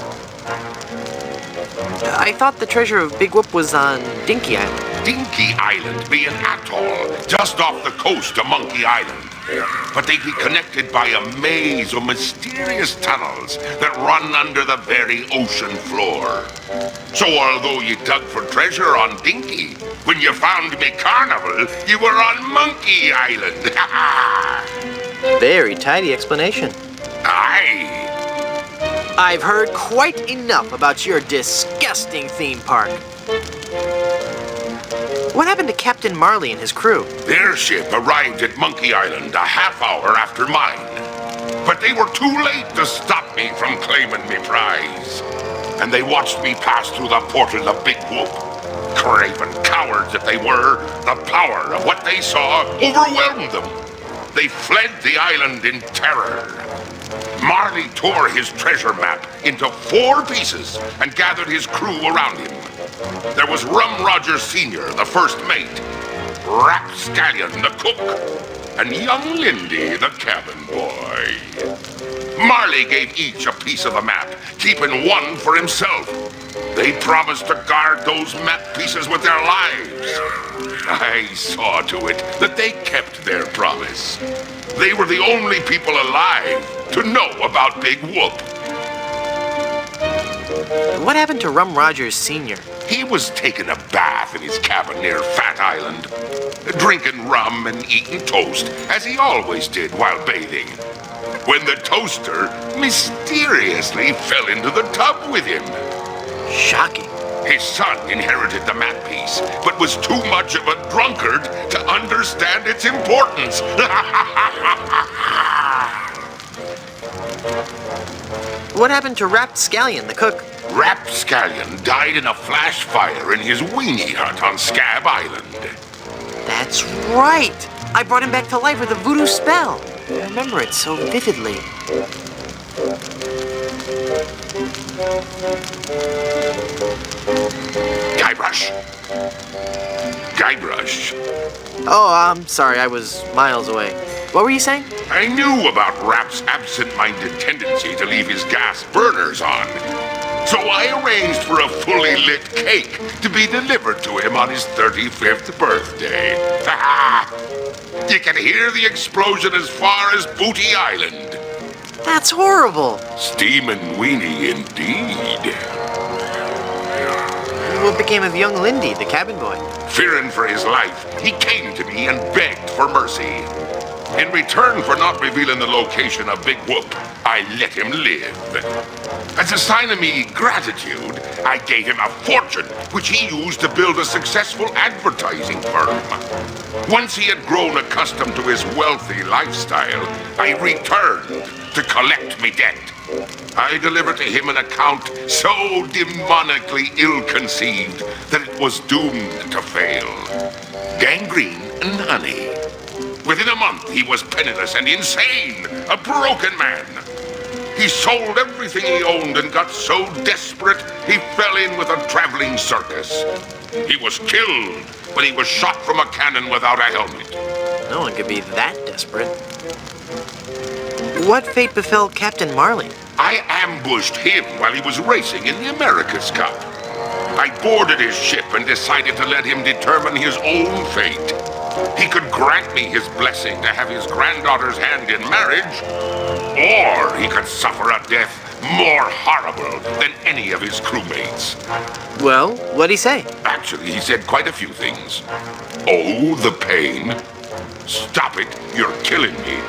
I thought the treasure of Big Whoop was on Dinky Island. Dinky Island be an atoll just off the coast of Monkey Island. But they be connected by a maze of mysterious tunnels that run under the very ocean floor. So although you dug for treasure on Dinky, when you found me Carnival, you were on Monkey Island. Very tidy explanation. Aye. I've heard quite enough about your disgusting theme park. What happened to Captain Marley and his crew? Their ship arrived at Monkey Island a half hour after mine. But they were too late to stop me from claiming me prize. And they watched me pass through the portal of Big Whoop. Craven cowards that they were, the power of what they saw overwhelmed them. They fled the island in terror. Marley tore his treasure map into 4 pieces and gathered his crew around him. There was Rum Roger Sr., the first mate, Rapscallion, the cook, and young Lindy, the cabin boy. Marley gave each a piece of the map, keeping one for himself. They promised to guard those map pieces with their lives. I saw to it that they kept their promise. They were the only people alive to know about Big Whoop. What happened to Rum Rogers Sr.? He was taking a bath in his cabin near Fat Island, drinking rum and eating toast, as he always did while bathing, when the toaster mysteriously fell into the tub with him. Shocking. His son inherited the map piece, but was too much of a drunkard to understand its importance. What happened to Rapscallion, the cook? Rapscallion died in a flash fire in his weenie hut on Scab Island. That's right! I brought him back to life with a voodoo spell. I remember it so vividly. Guybrush. Guybrush. Oh, I'm sorry, I was miles away. What were you saying? I knew about Rap's absent-minded tendency to leave his gas burners on. So I arranged for a fully lit cake to be delivered to him on his 35th birthday. You can hear the explosion as far as Booty Island. That's horrible. Steamin' weenie indeed. What became of young Lindy, the cabin boy? Fearing for his life, he came to me and begged for mercy. In return for not revealing the location of Big Whoop, I let him live. As a sign of me gratitude, I gave him a fortune, which he used to build a successful advertising firm. Once he had grown accustomed to his wealthy lifestyle, I returned to collect me debt. I delivered to him an account so demonically ill-conceived that it was doomed to fail. Gangrene and honey. Within a month, he was penniless and insane, a broken man. He sold everything he owned and got so desperate, he fell in with a traveling circus. He was killed when he was shot from a cannon without a helmet. No one could be that desperate. What fate befell Captain Marley? I ambushed him while he was racing in the America's Cup. I boarded his ship and decided to let him determine his own fate. He could grant me his blessing to have his granddaughter's hand in marriage, or he could suffer a death more horrible than any of his crewmates. Well, what'd he say? Actually, he said quite a few things. Oh, the pain. Stop it, you're killing me.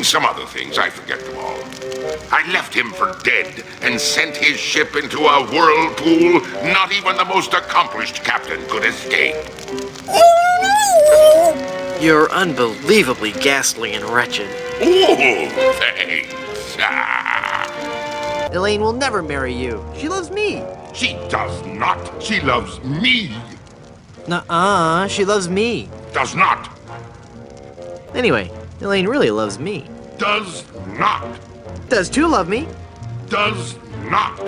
Some other things, I forget them all. I left him for dead and sent his ship into a whirlpool not even the most accomplished captain could escape. You're unbelievably ghastly and wretched. Oh, thanks. Elaine will never marry you. She loves me. She does not. She loves me. Nuh-uh, she loves me. Does not. Anyway, Elaine really loves me. Does not. Does 2 love me? Does not.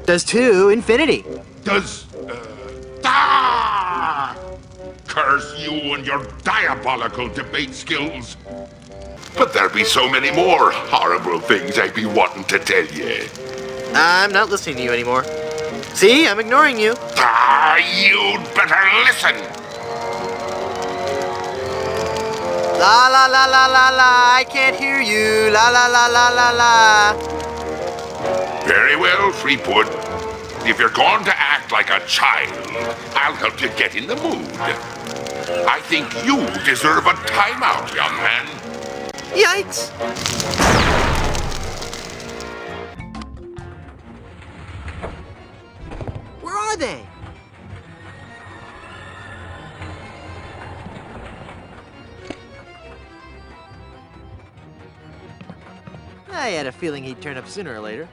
Does 2 infinity? Does, Curse you and your diabolical debate skills. But there be so many more horrible things I be wanting to tell you. I'm not listening to you anymore. See, I'm ignoring you. You'd better listen. La la la la la la, I can't hear you. La la la la la la. Very well, Threepwood. If you're going to act like a child, I'll help you get in the mood. I think you deserve a timeout, young man. Yikes! Where are they? I had a feeling he'd turn up sooner or later.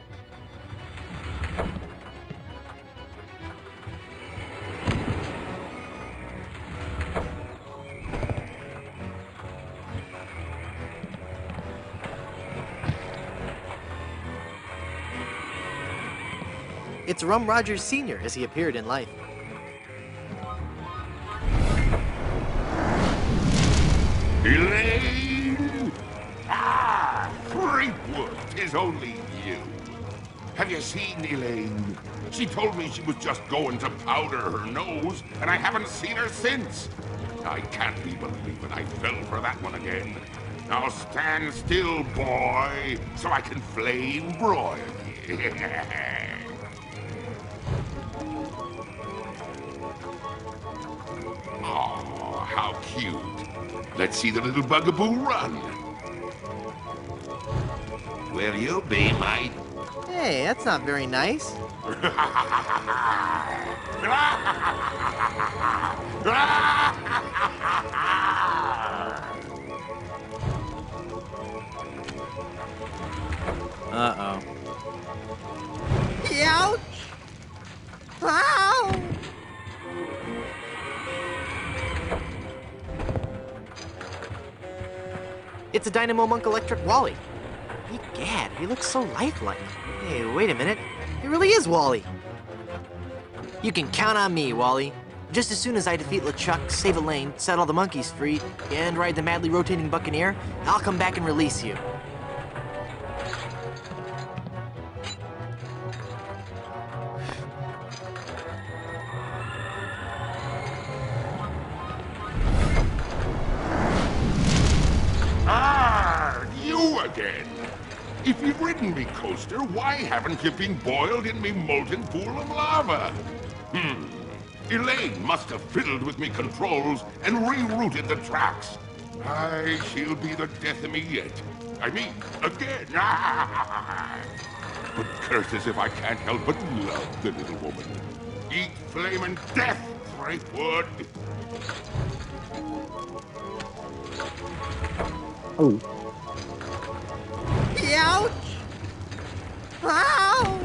It's Rum Rogers Sr. as he appeared in life. Elaine! Ah, Threepwood, 'tis only you. Have you seen Elaine? She told me she was just going to powder her nose, and I haven't seen her since. I can't be believing I fell for that one again. Now stand still, boy, so I can flame broil you. Oh, how cute. Let's see the little bugaboo run. Will you be my... Hey, that's not very nice. Uh-oh. Ouch! Ow! It's a Dynamo Monk Electric Wally. Egad, he looks so lifelike. Hey, wait a minute. It really is Wally. You can count on me, Wally. Just as soon as I defeat LeChuck, save Elaine, set all the monkeys free, and ride the madly rotating Buccaneer, I'll come back and release you. You again. If you've ridden me coaster, why haven't you been boiled in me molten pool of lava? Elaine must have fiddled with me controls and rerouted the tracks. Aye, she'll be the death of me yet. I mean, again. But curses if I can't help but love the little woman. Eat flamin' death, Threepwood. Oh. Ouch! Ow!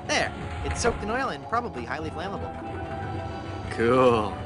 There. It's soaked in oil and probably highly flammable. Cool.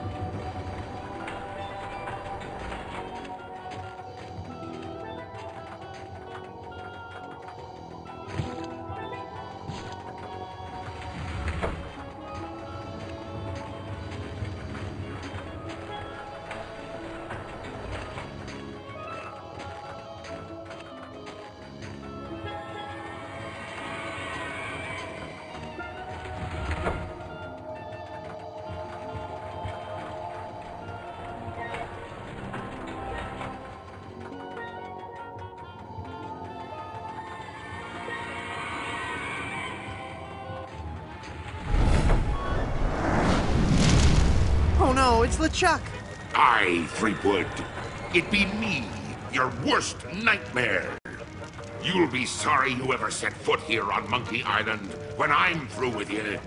no, it's LeChuck. Aye, Threepwood. It be me, your worst nightmare. You'll be sorry you ever set foot here on Monkey Island when I'm through with you.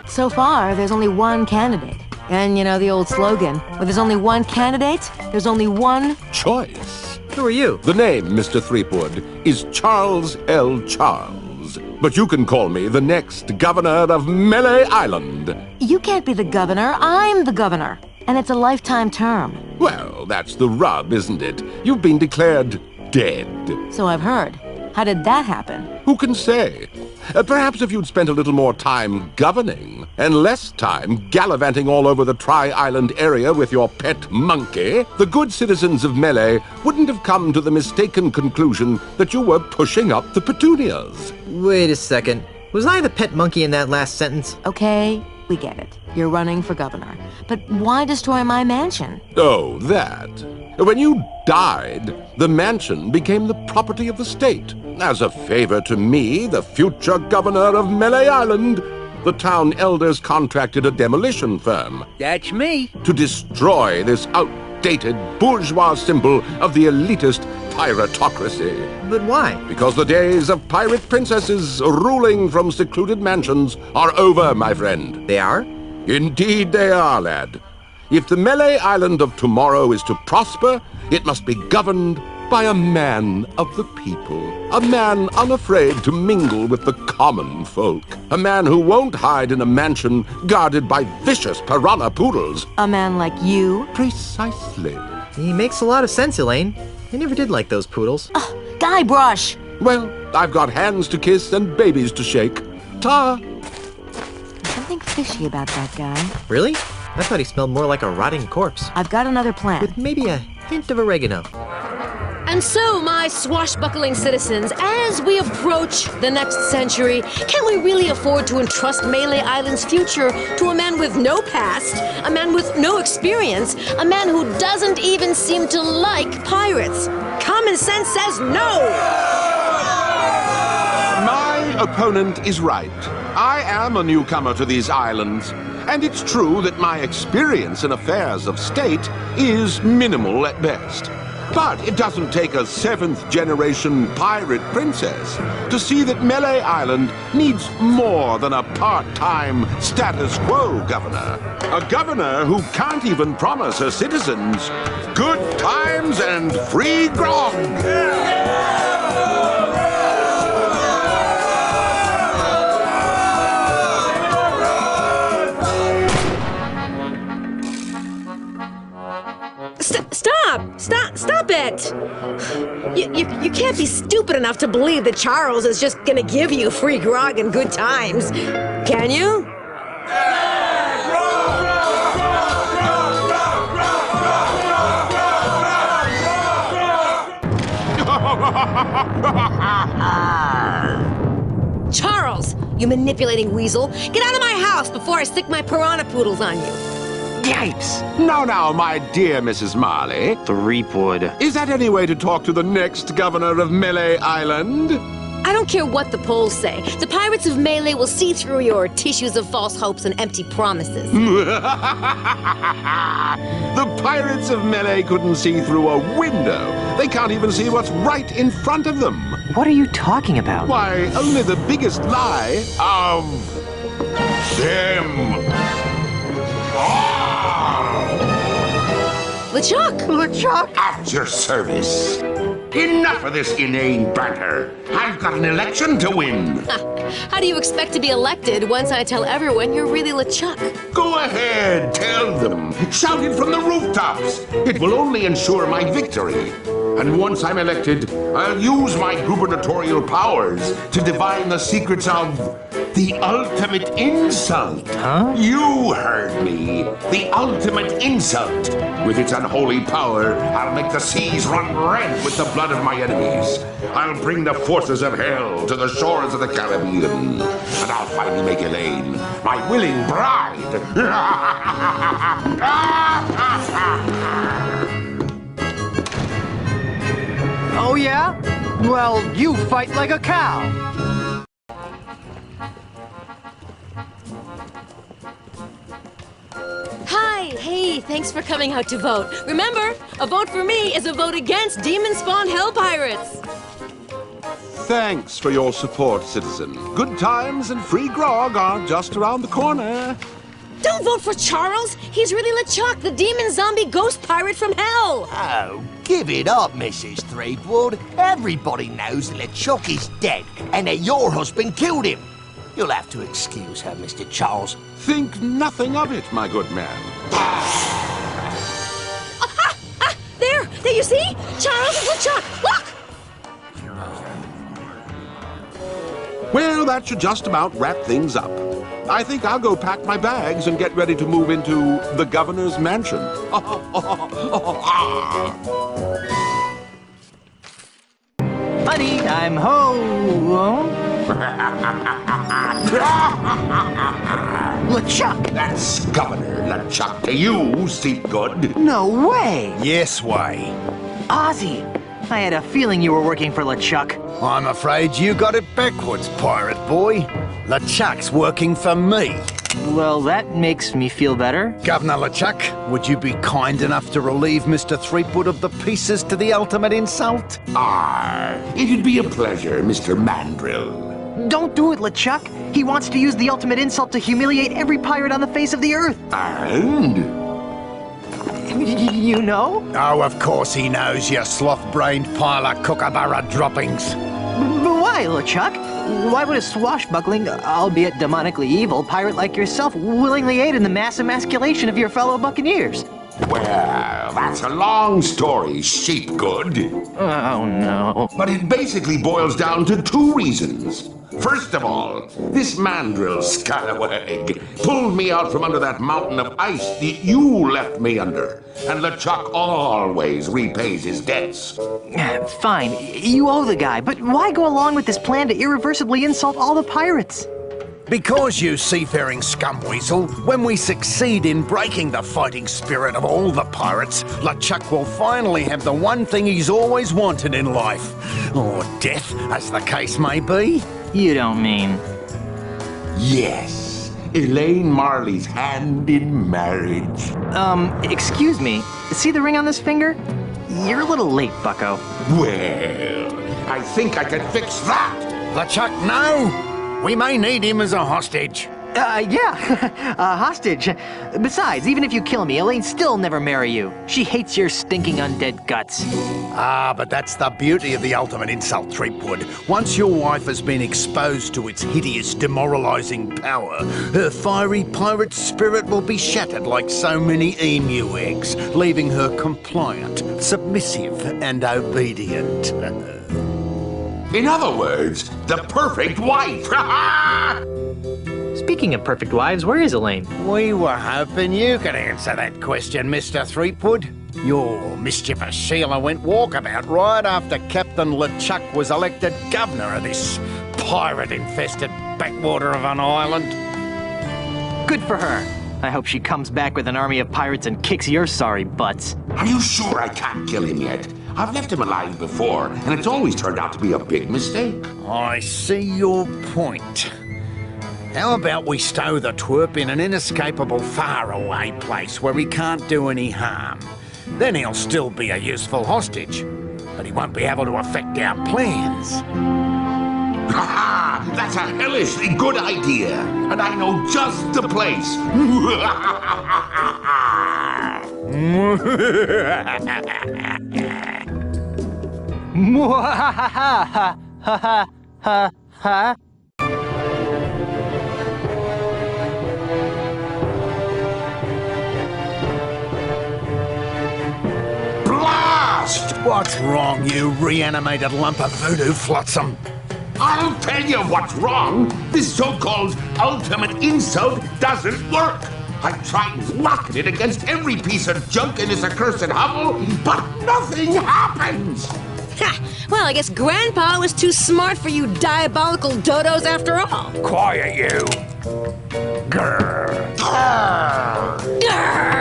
So far, there's only one candidate. And you know the old slogan, where there's only one candidate, there's only one choice. Who are you? The name, Mr. Threepwood, is Charles L. Charles. But you can call me the next governor of Melee Island. You can't be the governor, I'm the governor. And it's a lifetime term. Well, that's the rub, isn't it? You've been declared dead. So I've heard. How did that happen? Who can say? Perhaps if you'd spent a little more time governing, and less time gallivanting all over the Tri-Island area with your pet monkey, the good citizens of Melee wouldn't have come to the mistaken conclusion that you were pushing up the petunias. Wait a second. Was I the pet monkey in that last sentence? Okay, we get it. You're running for governor. But why destroy my mansion? Oh, that. When you died, the mansion became the property of the state. As a favor to me, the future governor of Melee Island, the town elders contracted a demolition firm. That's me. To destroy this outdated bourgeois symbol of the elitist piratocracy. But why? Because the days of pirate princesses ruling from secluded mansions are over, my friend. They are? Indeed they are, lad. If the Melee Island of tomorrow is to prosper, it must be governed by a man of the people. A man unafraid to mingle with the common folk. A man who won't hide in a mansion guarded by vicious piranha poodles. A man like you? Precisely. He makes a lot of sense, Elaine. I never did like those poodles. Guybrush! Well, I've got hands to kiss and babies to shake. Ta! There's something fishy about that guy. Really? I thought he smelled more like a rotting corpse. I've got another plan. With maybe a hint of oregano. And so, my swashbuckling citizens, as we approach the next century, can we really afford to entrust Melee Island's future to a man with no past, a man with no experience, a man who doesn't even seem to like pirates? Common sense says no! My opponent is right. I am a newcomer to these islands, and it's true that my experience in affairs of state is minimal at best. But it doesn't take a 7th-generation pirate princess to see that Melee Island needs more than a part-time status quo governor. A governor who can't even promise her citizens good times and free grog. Stop it! You can't be stupid enough to believe that Charles is just gonna give you free grog and good times, can you? Charles, you manipulating weasel, get out of my house before I stick my piranha poodles on you. Yikes! Now, my dear Mrs. Marley. Threepwood. Is that any way to talk to the next governor of Melee Island? I don't care what the polls say. The pirates of Melee will see through your tissues of false hopes and empty promises. The pirates of Melee couldn't see through a window. They can't even see what's right in front of them. What are you talking about? Why, only the biggest lie of them. LeChuck! LeChuck! At your service. Enough of this inane banter. I've got an election to win. How do you expect to be elected once I tell everyone you're really LeChuck? Go ahead, tell them. Shout it from the rooftops. It will only ensure my victory. And once I'm elected, I'll use my gubernatorial powers to divine the secrets of The ultimate insult. Huh? You heard me. The ultimate insult. With its unholy power, I'll make the seas run red with the blood of my enemies. I'll bring the forces of hell to the shores of the Caribbean. And I'll finally make Elaine my willing bride. Oh, yeah? Well, you fight like a cow. Hi, hey, thanks for coming out to vote. Remember, a vote for me is a vote against demon-spawned hell pirates. Thanks for your support, citizen. Good times and free grog are just around the corner. Don't vote for Charles. He's really LeChuck, the demon zombie ghost pirate from hell. Oh, give it up, Mrs. Threepwood. Everybody knows that LeChuck is dead and that your husband killed him. You'll have to excuse her, Mr. Charles. Think nothing of it, my good man. There, you see? Charles is LeChuck. Look! Well, that should just about wrap things up. I think I'll go pack my bags and get ready to move into the governor's mansion. Honey, I'm home. LeChuck! That's Governor LeChuck to you, Seepgood. No way! Yes way. Ozzy, I had a feeling you were working for LeChuck. I'm afraid you got it backwards, pirate boy. LeChuck's working for me. Well, that makes me feel better. Governor LeChuck, would you be kind enough to relieve Mr. Threepwood of the pieces to the ultimate insult? It'd be a pleasure, Mr. Mandrill. Don't do it, LeChuck. He wants to use the ultimate insult to humiliate every pirate on the face of the earth. And? You know? Oh, of course he knows, you sloth-brained pile of kookaburra droppings. But why, LeChuck? Why would a swashbuckling, albeit demonically evil, pirate like yourself willingly aid in the mass emasculation of your fellow buccaneers? Well, that's a long story, Sheepgood. Oh, no. But it basically boils down to two reasons. First of all, this mandrill scalawag pulled me out from under that mountain of ice that you left me under. And LeChuck always repays his debts. Fine, you owe the guy, but why go along with this plan to irreversibly insult all the pirates? Because, you seafaring scumweasel, when we succeed in breaking the fighting spirit of all the pirates, LeChuck will finally have the one thing he's always wanted in life. Or death, as the case may be. You don't mean... Yes. Elaine Marley's hand in marriage. Excuse me. See the ring on this finger? You're a little late, bucko. Well, I think I can fix that. LeChuck, no! We may need him as a hostage. Yeah, a hostage. Besides, even if you kill me, Elaine still never marry you. She hates your stinking undead guts. But that's the beauty of the ultimate insult, Threepwood. Once your wife has been exposed to its hideous, demoralizing power, her fiery pirate spirit will be shattered like so many emu eggs, leaving her compliant, submissive, and obedient. In other words, the perfect wife. Speaking of perfect wives, where is Elaine? We were hoping you could answer that question, Mr. Threepwood. Your mischievous Sheila went walkabout right after Captain LeChuck was elected governor of this pirate-infested backwater of an island. Good for her. I hope she comes back with an army of pirates and kicks your sorry butts. Are you sure I can't kill him yet? I've left him alive before, and it's always turned out to be a big mistake. I see your point. How about we stow the twerp in an inescapable faraway place where he can't do any harm? Then he'll still be a useful hostage, but he won't be able to affect our plans. Ha! That's a hellishly good idea, and I know just the place. Blast! What's wrong, you reanimated lump of voodoo flotsam? I'll tell you what's wrong. This so-called ultimate insult doesn't work. I've tried knocking it against every piece of junk in this accursed hovel, but nothing happens. Ha! Well, I guess Grandpa was too smart for you diabolical dodos after all. Quiet, you. Grrr. Grrr. Grrr.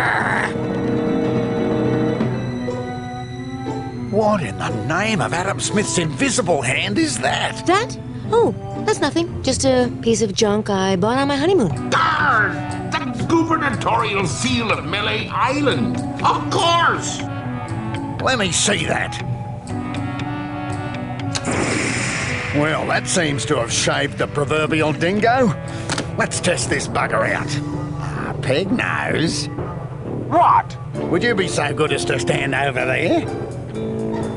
What in the name of Adam Smith's invisible hand is that? That? Oh, that's nothing. Just a piece of junk I bought on my honeymoon. Darn! The gubernatorial seal of Melee Island. Of course! Let me see that. Well, that seems to have shaved the proverbial dingo. Let's test this bugger out. Peg nose. What? Would you be so good as to stand over there?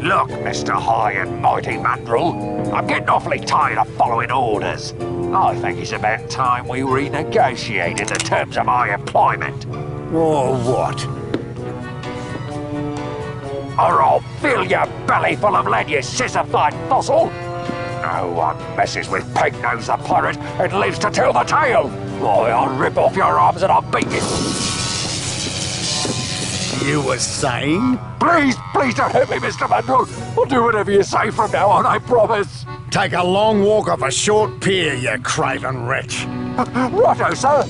Look, Mr. High and Mighty Mandrill, I'm getting awfully tired of following orders. I think it's about time we renegotiated the terms of my employment. Or what? Or I'll fill your belly full of lead, you sissified fossil! No one messes with Peg-Nose the pirate and lives to tell the tale! Why, I'll rip off your arms and I'll beat you! You were saying? Please don't hurt me, Mr. Mandrill! I'll do whatever you say from now on, I promise! Take a long walk off a short pier, you craven wretch. Righto, sir!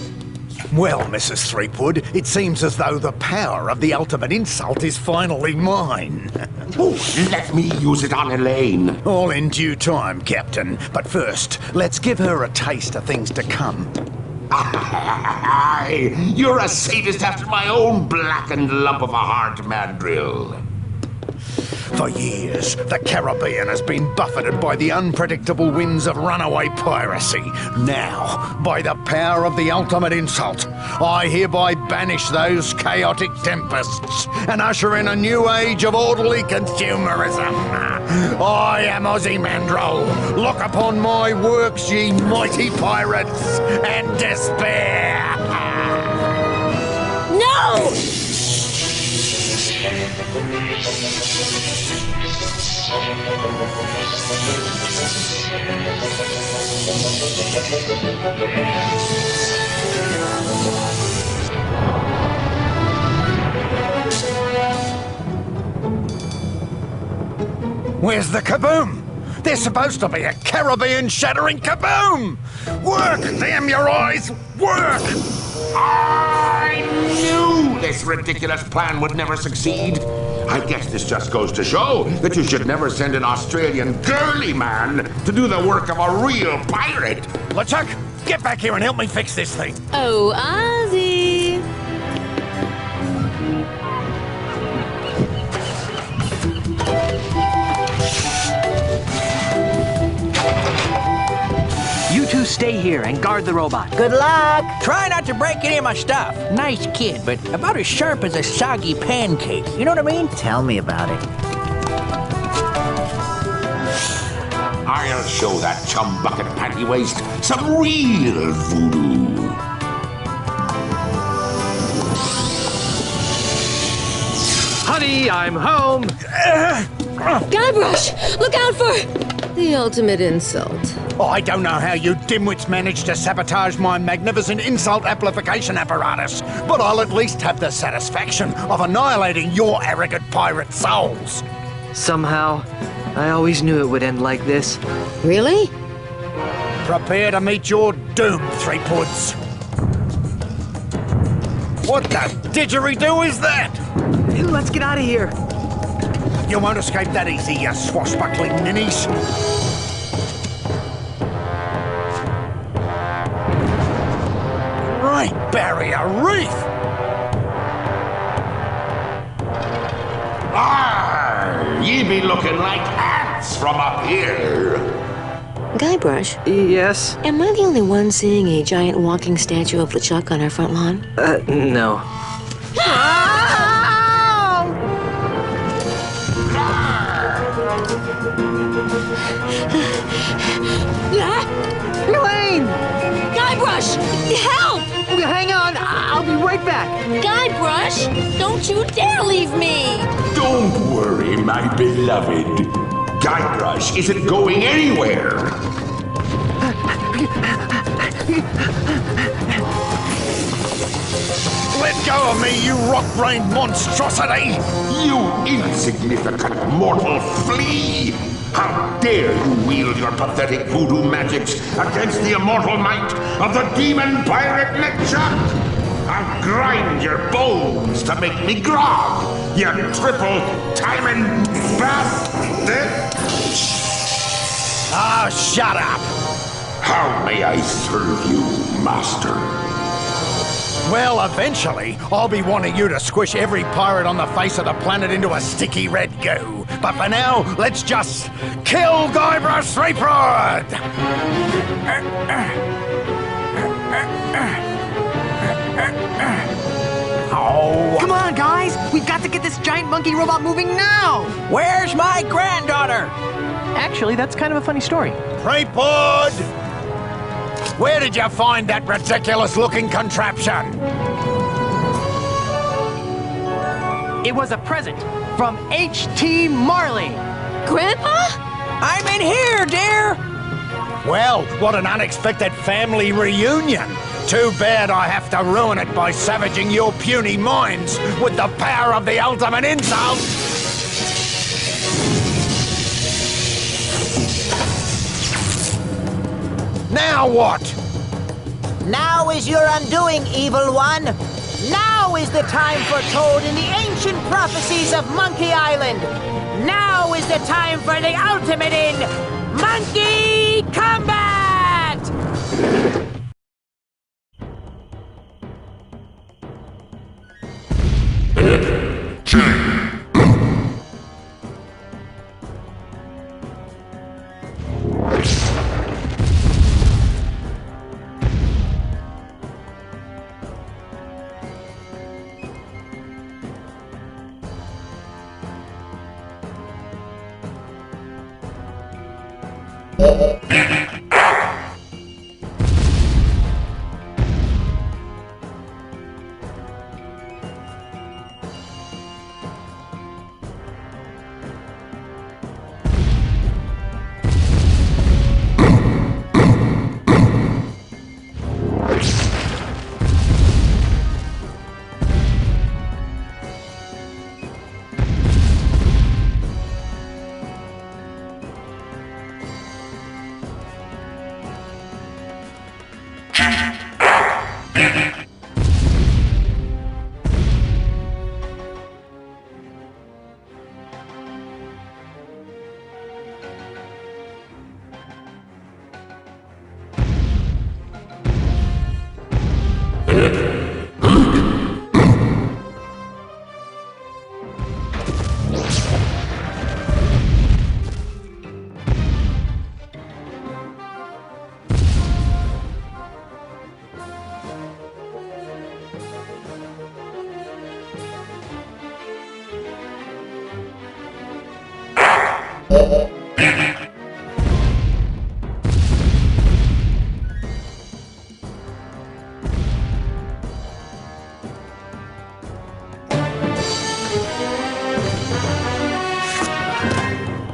Well, Mrs. Threepwood, it seems as though the power of the ultimate insult is finally mine. Let me use it on Elaine. All in due time, Captain. But first, let's give her a taste of things to come. Aye, you're a sadist after my own blackened lump of a heart, Mandrill. For years, the Caribbean has been buffeted by the unpredictable winds of runaway piracy. Now, by the power of the ultimate insult, I hereby banish those chaotic tempests and usher in a new age of orderly consumerism. I am Ozymandias. Look upon my works, ye mighty pirates, and despair. No! Where's the kaboom? There's supposed to be a Caribbean-shattering kaboom! Work, damn your eyes, work! I knew this ridiculous plan would never succeed. I guess this just goes to show that you should never send an Australian girly man to do the work of a real pirate. LeChuck, get back here and help me fix this thing. Oh, Ozzy. You two stay here and guard the robot. Good luck! Try not to break any of my stuff. Nice kid, but about as sharp as a soggy pancake. You know what I mean? Tell me about it. I'll show that chum bucket panty waist some real voodoo. Honey, I'm home! Guybrush, look out for the ultimate insult. I don't know how you dimwits managed to sabotage my magnificent insult amplification apparatus, but I'll at least have the satisfaction of annihilating your arrogant pirate souls. Somehow, I always knew it would end like this. Really? Prepare to meet your doom, Threepwoods. What the didgeridoo is that? Let's get out of here. You won't escape that easy, you swashbuckling ninnies. Great Barrier Reef! Arr, ye be looking like ants from up here. Guybrush? Yes? Am I the only one seeing a giant walking statue of LeChuck on our front lawn? No. Elaine! Guybrush! Help! Hang on, I'll be right back. Guybrush! Don't you dare leave me! Don't worry, my beloved. Guybrush isn't going anywhere. Let go of me, you rock-brained monstrosity! You insignificant mortal flea! How dare you wield your pathetic voodoo magics against the immortal might of the demon pirate LeChuck! I'll grind your bones to make me grog, you triple-timing bastard! Ah, shut up! How may I serve you, master? Well, eventually, I'll be wanting you to squish every pirate on the face of the planet into a sticky red goo. But for now, let's just kill Guybrush Threepwood! Oh. Come on, guys! We've got to get this giant monkey robot moving now! Where's my granddaughter? Actually, that's kind of a funny story. Threepwood! Where did you find that ridiculous-looking contraption? It was a present from H.T. Marley. Grandpa? I'm in here, dear! Well, what an unexpected family reunion! Too bad I have to ruin it by savaging your puny minds with the power of the ultimate insult! Now what? Now is your undoing, evil one! Now is the time foretold in the ancient prophecies of Monkey Island! Now is the time for the ultimate in Monkey Combat!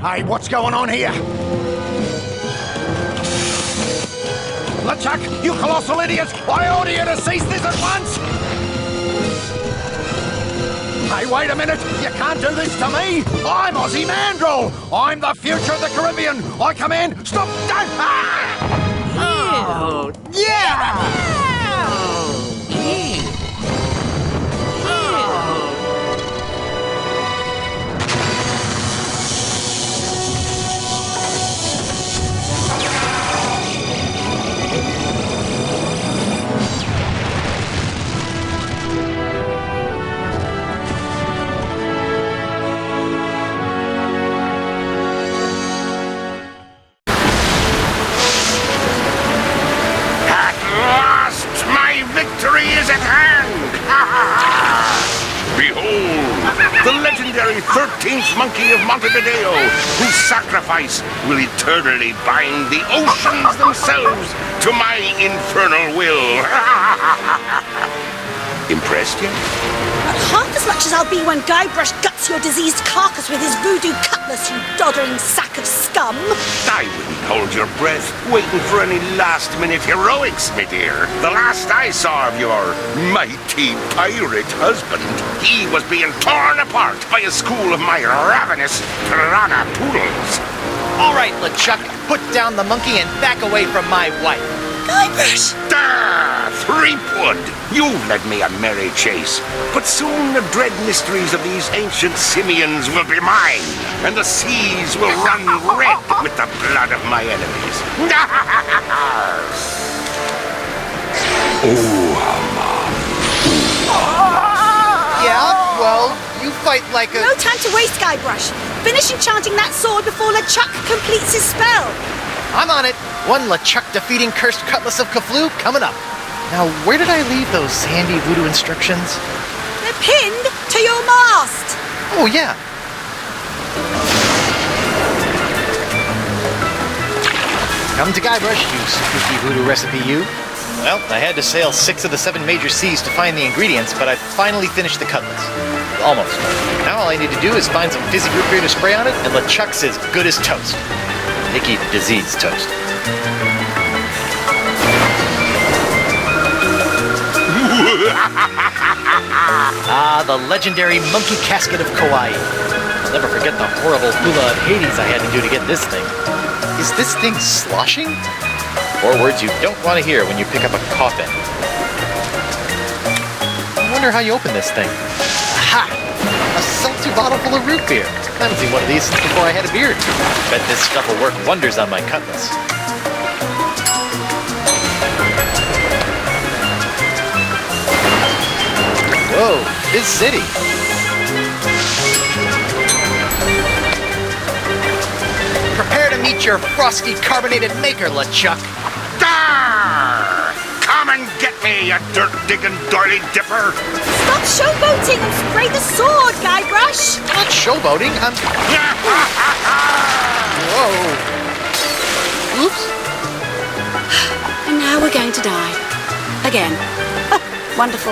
Hey, what's going on here? LeChuck, you colossal idiots! I order you to cease this at once! Hey, wait a minute! You can't do this to me! I'm Ozzy Mandrill! I'm the future of the Caribbean! I command, stop! Oh, yeah! Victory is at hand! Behold, the legendary 13th monkey of Montevideo, whose sacrifice will eternally bind the oceans themselves to my infernal will. Impressed yet? Not half as much as I'll be when Guybrush guts your diseased carcass with his voodoo cutlass, you doddering sack of scum. I wouldn't hold your breath, waiting for any last-minute heroics, my dear. The last I saw of your mighty pirate husband, he was being torn apart by a school of my ravenous piranha poodles. All right, LeChuck, put down the monkey and back away from my wife. Guybrush! Threepwood! You've led me a merry chase, but soon the dread mysteries of these ancient simians will be mine, and the seas will run red with the blood of my enemies. Yeah, well, you fight like a... No time to waste, Guybrush. Finish enchanting that sword before LeChuck completes his spell. I'm on it. One LeChuck defeating cursed cutlass of Kaflu coming up. Now, where did I leave those handy voodoo instructions? They're pinned to your mast. Oh, yeah. Come to Guybrush, you spooky voodoo recipe, you. Well, I had to sail 6 of the 7 major seas to find the ingredients, but I finally finished the cutlass. Almost. Now all I need to do is find some fizzy root beer to spray on it, and LeChuck's as good as toast. Icky disease toast. The legendary monkey casket of Kauai. I'll never forget the horrible hula of Hades I had to do to get this thing. Is this thing sloshing? 4 words you don't want to hear when you pick up a coffin. I wonder how you open this thing. Aha! A seltzer bottle full of root beer. I haven't seen one of these since before I had a beard. Bet this stuff will work wonders on my cutlass. Whoa, Fizz City. Prepare to meet your frosty carbonated maker, LeChuck. Dar! Come and get me, you dirt-digging doily dipper! Stop showboating and spray the sword, Guybrush! Not showboating, I'm... Whoa. Oops. And now we're going to die. Again. Wonderful.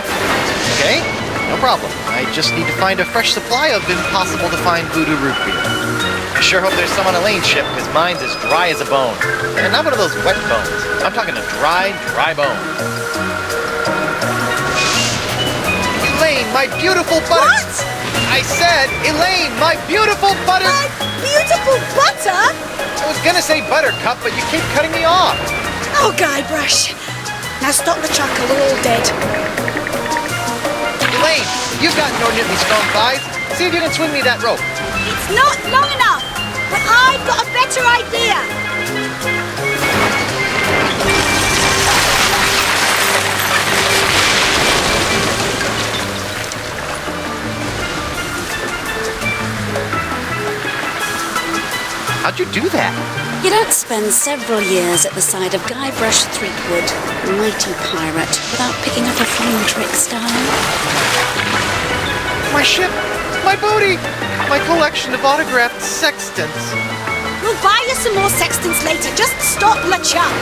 Okay, no problem. I just need to find a fresh supply of impossible to find voodoo root beer. I sure hope there's some on Elaine's ship, because mine's as dry as a bone. And not one of those wet bones. I'm talking a dry bone. Elaine, my beautiful butter... What? I said, Elaine, my beautiful butter... My beautiful butter? I was gonna say buttercup, but you keep cutting me off. Oh, Guybrush. Now stop LeChuck or we're all dead. Elaine, you've got inordinately strong thighs. See if you can swing me that rope. It's not long enough, but I've got a better idea. How'd you do that? You don't spend several years at the side of Guybrush Threepwood, mighty pirate, without picking up a few tricks, darling. My ship! My booty! My collection of autographed sextants. We'll buy you some more sextants later. Just stop LeChuck.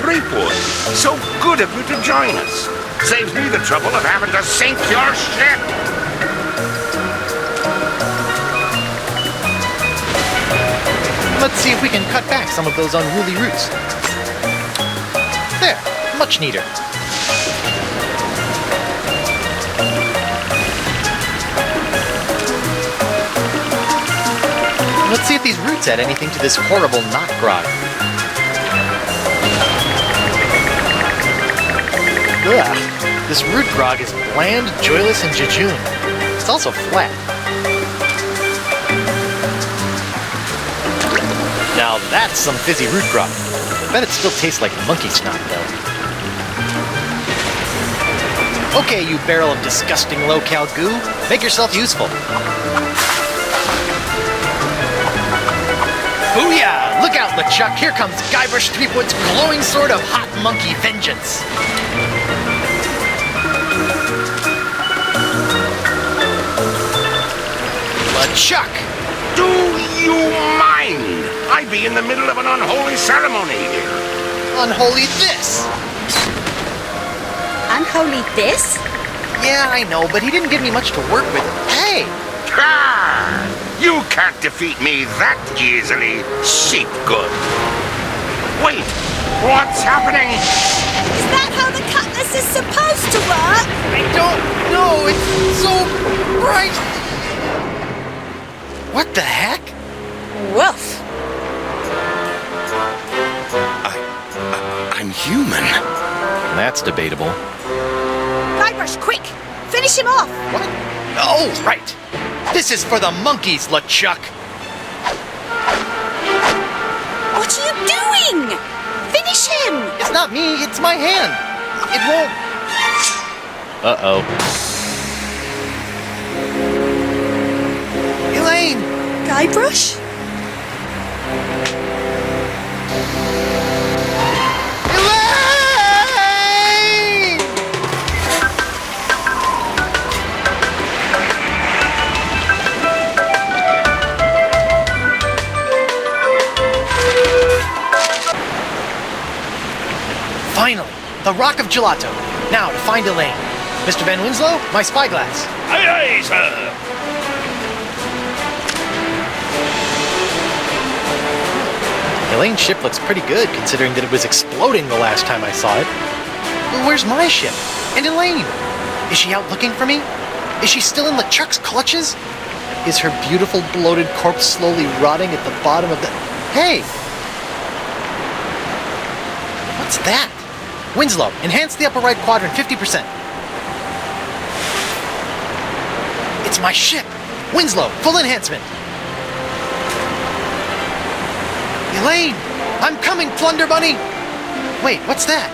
Threepwood. So good of you to join us. Saves me the trouble of having to sink your ship. Let's see if we can cut back some of those unruly roots. There, much neater. Let's see if these roots add anything to this horrible knot grog. Ugh, this root grog is bland, joyless, and jejune. It's also flat. Now that's some fizzy root grog. I bet it still tastes like monkey snot, though. Okay, you barrel of disgusting low-cal goo, make yourself useful. Booyah! Look out, LeChuck! Here comes Guybrush Threepwood's glowing sword of hot monkey vengeance! LeChuck! Do you mind? I'd be in the middle of an unholy ceremony here. Unholy this! unholy this? Yeah, I know, but he didn't give me much to work with. Hey! Ah! You can't defeat me that easily, sheep good. Wait, what's happening? Is that how the cutlass is supposed to work? I don't know. It's so bright. What the heck? Woof. I'm human. That's debatable. Guybrush, quick! Finish him off! What? Oh, right. This is for the monkeys, LeChuck. What are you doing? Finish him! It's not me, it's my hand. It won't. Uh-oh. Elaine! Guybrush? Elaine! Finally, the Rock of Gelato. Now to find Elaine. Mr. Van Winslow, my spyglass. Aye, aye, sir. Elaine's ship looks pretty good, considering that it was exploding the last time I saw it. But where's my ship? And Elaine? Is she out looking for me? Is she still in LeChuck's clutches? Is her beautiful, bloated corpse slowly rotting at the bottom of the... Hey! What's that? Winslow, enhance the upper right quadrant 50%. It's my ship! Winslow, full enhancement! Elaine! I'm coming, Plunder Bunny! Wait, what's that?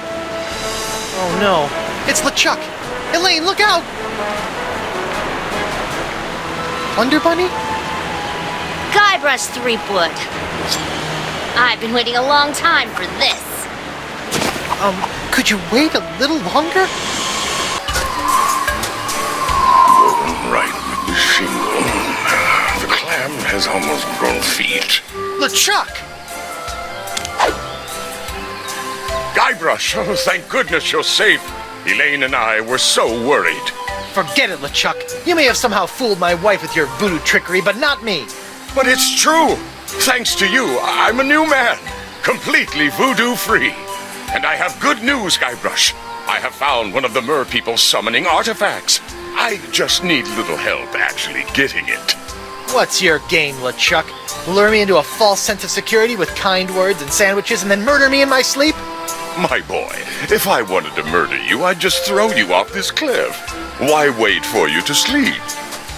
Oh no, it's LeChuck! Elaine, look out! Plunder Bunny? Guybrush Threepwood. I've been waiting a long time for this. Could you wait a little longer? Right with the shingle. The clam has almost grown feet. LeChuck! Guybrush, oh, thank goodness you're safe. Elaine and I were so worried. Forget it, LeChuck. You may have somehow fooled my wife with your voodoo trickery, but not me. But it's true. Thanks to you, I'm a new man. Completely voodoo-free. And I have good news, Guybrush. I have found one of the mer people's summoning artifacts. I just need little help actually getting it. What's your game, LeChuck? Lure me into a false sense of security with kind words and sandwiches and then murder me in my sleep? My boy, if I wanted to murder you, I'd just throw you off this cliff. Why wait for you to sleep?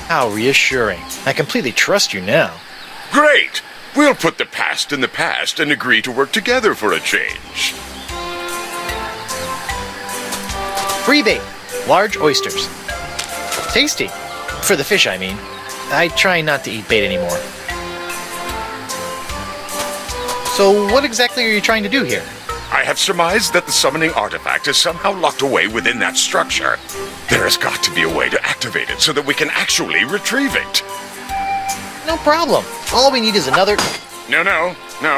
How reassuring. I completely trust you now. Great! We'll put the past in the past and agree to work together for a change. Free bait. Large oysters. Tasty. For the fish, I mean. I try not to eat bait anymore. So what exactly are you trying to do here? I have surmised that the summoning artifact is somehow locked away within that structure. There has got to be a way to activate it so that we can actually retrieve it. No problem. All we need is another... No,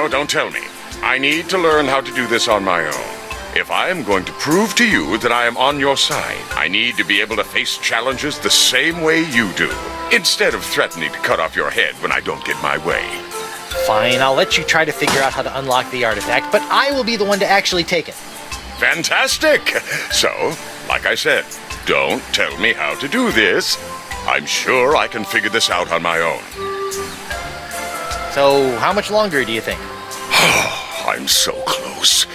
don't tell me. I need to learn how to do this on my own. If I am going to prove to you that I am on your side, I need to be able to face challenges the same way you do, instead of threatening to cut off your head when I don't get my way. Fine, I'll let you try to figure out how to unlock the artifact, but I will be the one to actually take it. Fantastic! So, like I said, don't tell me how to do this. I'm sure I can figure this out on my own. So, how much longer do you think? I'm so close.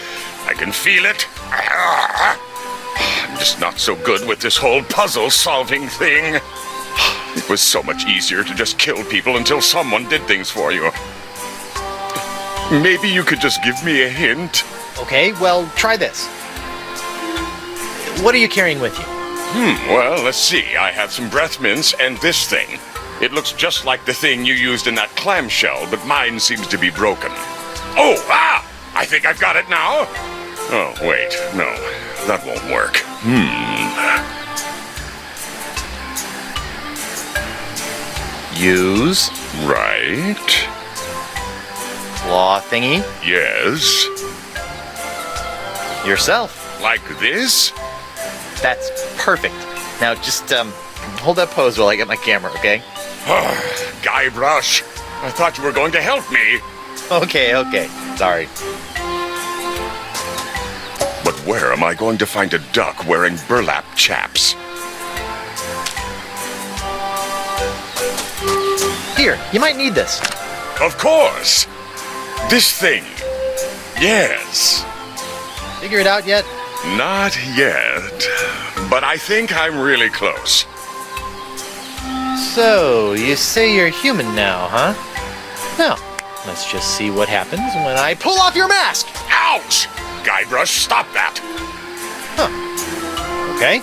I can feel it. I'm just not so good with this whole puzzle-solving thing. It was so much easier to just kill people until someone did things for you. Maybe you could just give me a hint? Okay, well, try this. What are you carrying with you? Well, let's see. I have some breath mints and this thing. It looks just like the thing you used in that clamshell, but mine seems to be broken. Oh, I think I've got it now. Oh, wait, no, that won't work. Use. Right. Claw thingy? Yes. Yourself. Like this? That's perfect. Now just hold that pose while I get my camera, okay? Guybrush, I thought you were going to help me. Okay. Sorry. But where am I going to find a duck wearing burlap chaps? Here, you might need this. Of course. This thing. Yes. Figure it out yet? Not yet. But I think I'm really close. So, you say you're human now, huh? Now, let's just see what happens when I pull off your mask! Ouch! Guybrush, stop that! Huh. Okay.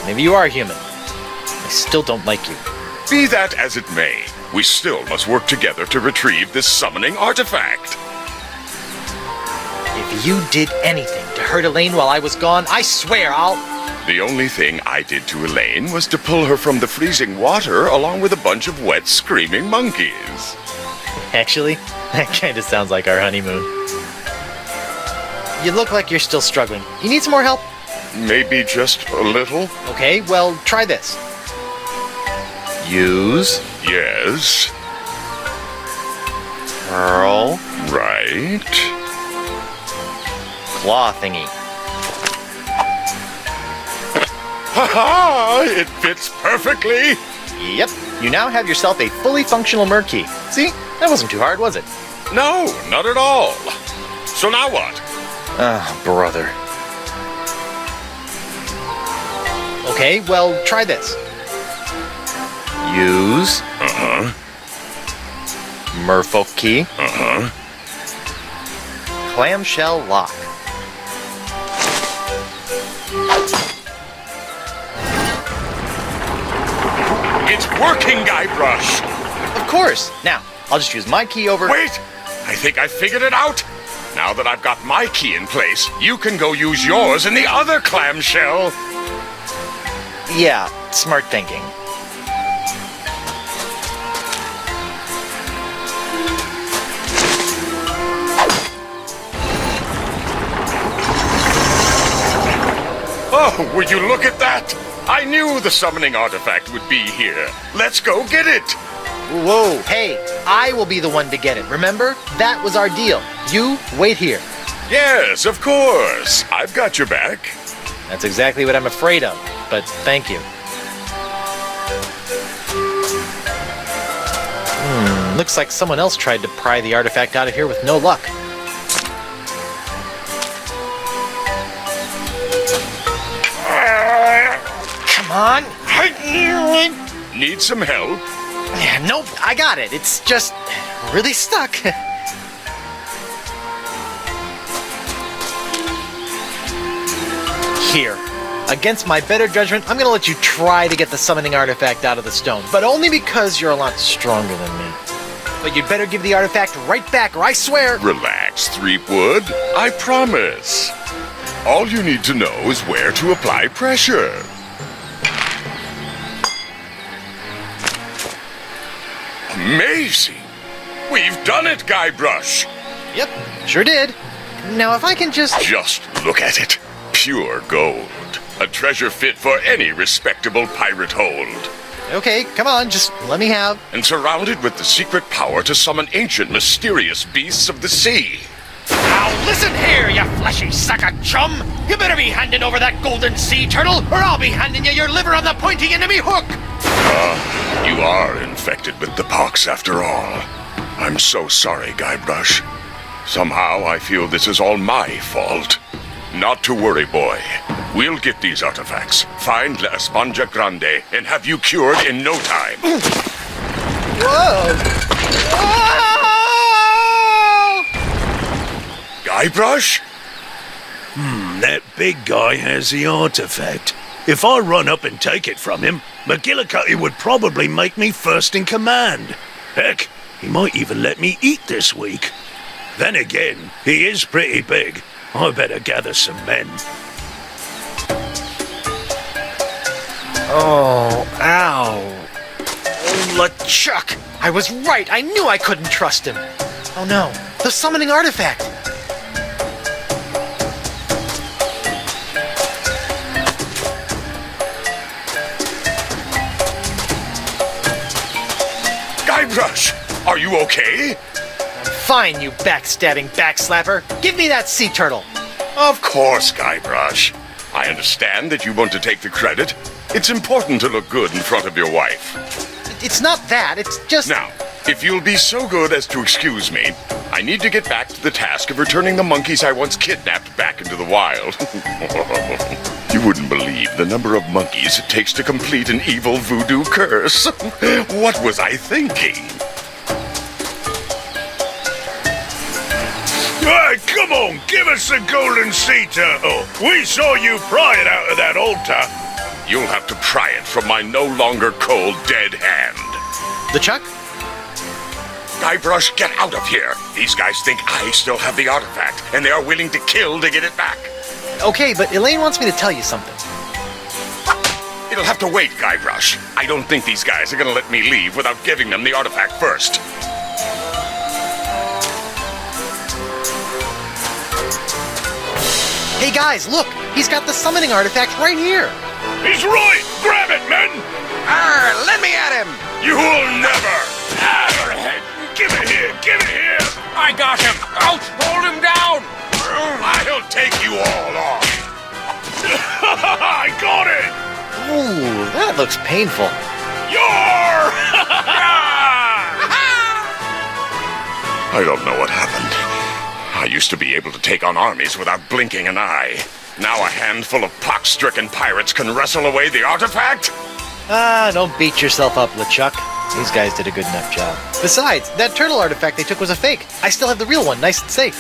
Maybe you are human. I still don't like you. Be that as it may, we still must work together to retrieve this summoning artifact. If you did anything to hurt Elaine while I was gone, I swear I'll... The only thing I did to Elaine was to pull her from the freezing water along with a bunch of wet, screaming monkeys. Actually, that kind of sounds like our honeymoon. You look like you're still struggling. You need some more help? Maybe just a little. Okay, well, try this. Use. Yes. Pearl. Right. Claw thingy. Ha-ha! It fits perfectly! Yep, you now have yourself a fully functional Murkey. See? That wasn't too hard, was it? No, not at all. So now what? Ah, brother. Okay, well, try this. Use. Uh-huh. Merfolk key. Uh-huh. Clamshell lock. It's working, Guybrush! Of course! Now, I'll just use my key over... Wait! I think I figured it out! Now that I've got my key in place, you can go use yours in the other clamshell! Yeah, smart thinking. Oh, will you look at that? I knew the summoning artifact would be here. Let's go get it! Whoa, hey, I will be the one to get it, remember? That was our deal. You wait here. Yes, of course. I've got your back. That's exactly what I'm afraid of, but thank you. Looks like someone else tried to pry the artifact out of here with no luck. Come on. Need some help? Nope, I got it. It's just really stuck. Here. Against my better judgment, I'm gonna let you try to get the summoning artifact out of the stone, but only because you're a lot stronger than me. But you'd better give the artifact right back, or I swear... Relax, Threepwood. I promise. All you need to know is where to apply pressure. Amazing! We've done it, Guybrush! Yep, sure did. Now if I can just... Just look at it. Pure gold. A treasure fit for any respectable pirate hold. Okay, come on, just let me have... And surrounded with the secret power to summon ancient, mysterious beasts of the sea. Now listen here, you fleshy sack of chum! You better be handing over that golden sea turtle, or I'll be handing you your liver on the pointy end of me hook! You are infected with the pox after all. I'm so sorry, Guybrush. Somehow I feel this is all my fault. Not to worry, boy. We'll get these artifacts, find La Esponja Grande, and have you cured in no time. Whoa! Guybrush? That big guy has the artifact. If I run up and take it from him, McGillicuddy would probably make me first in command. Heck, he might even let me eat this week. Then again, he is pretty big. I better gather some men. Oh, ow. Oh, LeChuck! I was right! I knew I couldn't trust him! Oh no, the summoning artifact! Are you okay? Fine, you backstabbing backslapper. Give me that sea turtle. Of course, Guybrush. I understand that you want to take the credit. It's important to look good in front of your wife. It's not that, it's just... Now, if you'll be so good as to excuse me, I need to get back to the task of returning the monkeys I once kidnapped back into the wild. You wouldn't believe the number of monkeys it takes to complete an evil voodoo curse. What was I thinking? Come on, give us the golden sea turtle. We saw you pry it out of that altar. You'll have to pry it from my no longer cold, dead hand. LeChuck? Guybrush, get out of here. These guys think I still have the artifact, and they are willing to kill to get it back. Okay, but Elaine wants me to tell you something. It'll have to wait, Guybrush. I don't think these guys are gonna let me leave without giving them the artifact first. Hey guys, look! He's got the summoning artifact right here! He's right! Grab it, men! Let me at him! You will never! Give it here! Give it here! I got him! Ouch! Hold him down! I'll take you all on! I got it! Ooh, that looks painful. You're... I don't know what happened. I used to be able to take on armies without blinking an eye. Now a handful of pox-stricken pirates can wrestle away the artifact? Don't beat yourself up, LeChuck. These guys did a good enough job. Besides, that turtle artifact they took was a fake. I still have the real one, nice and safe.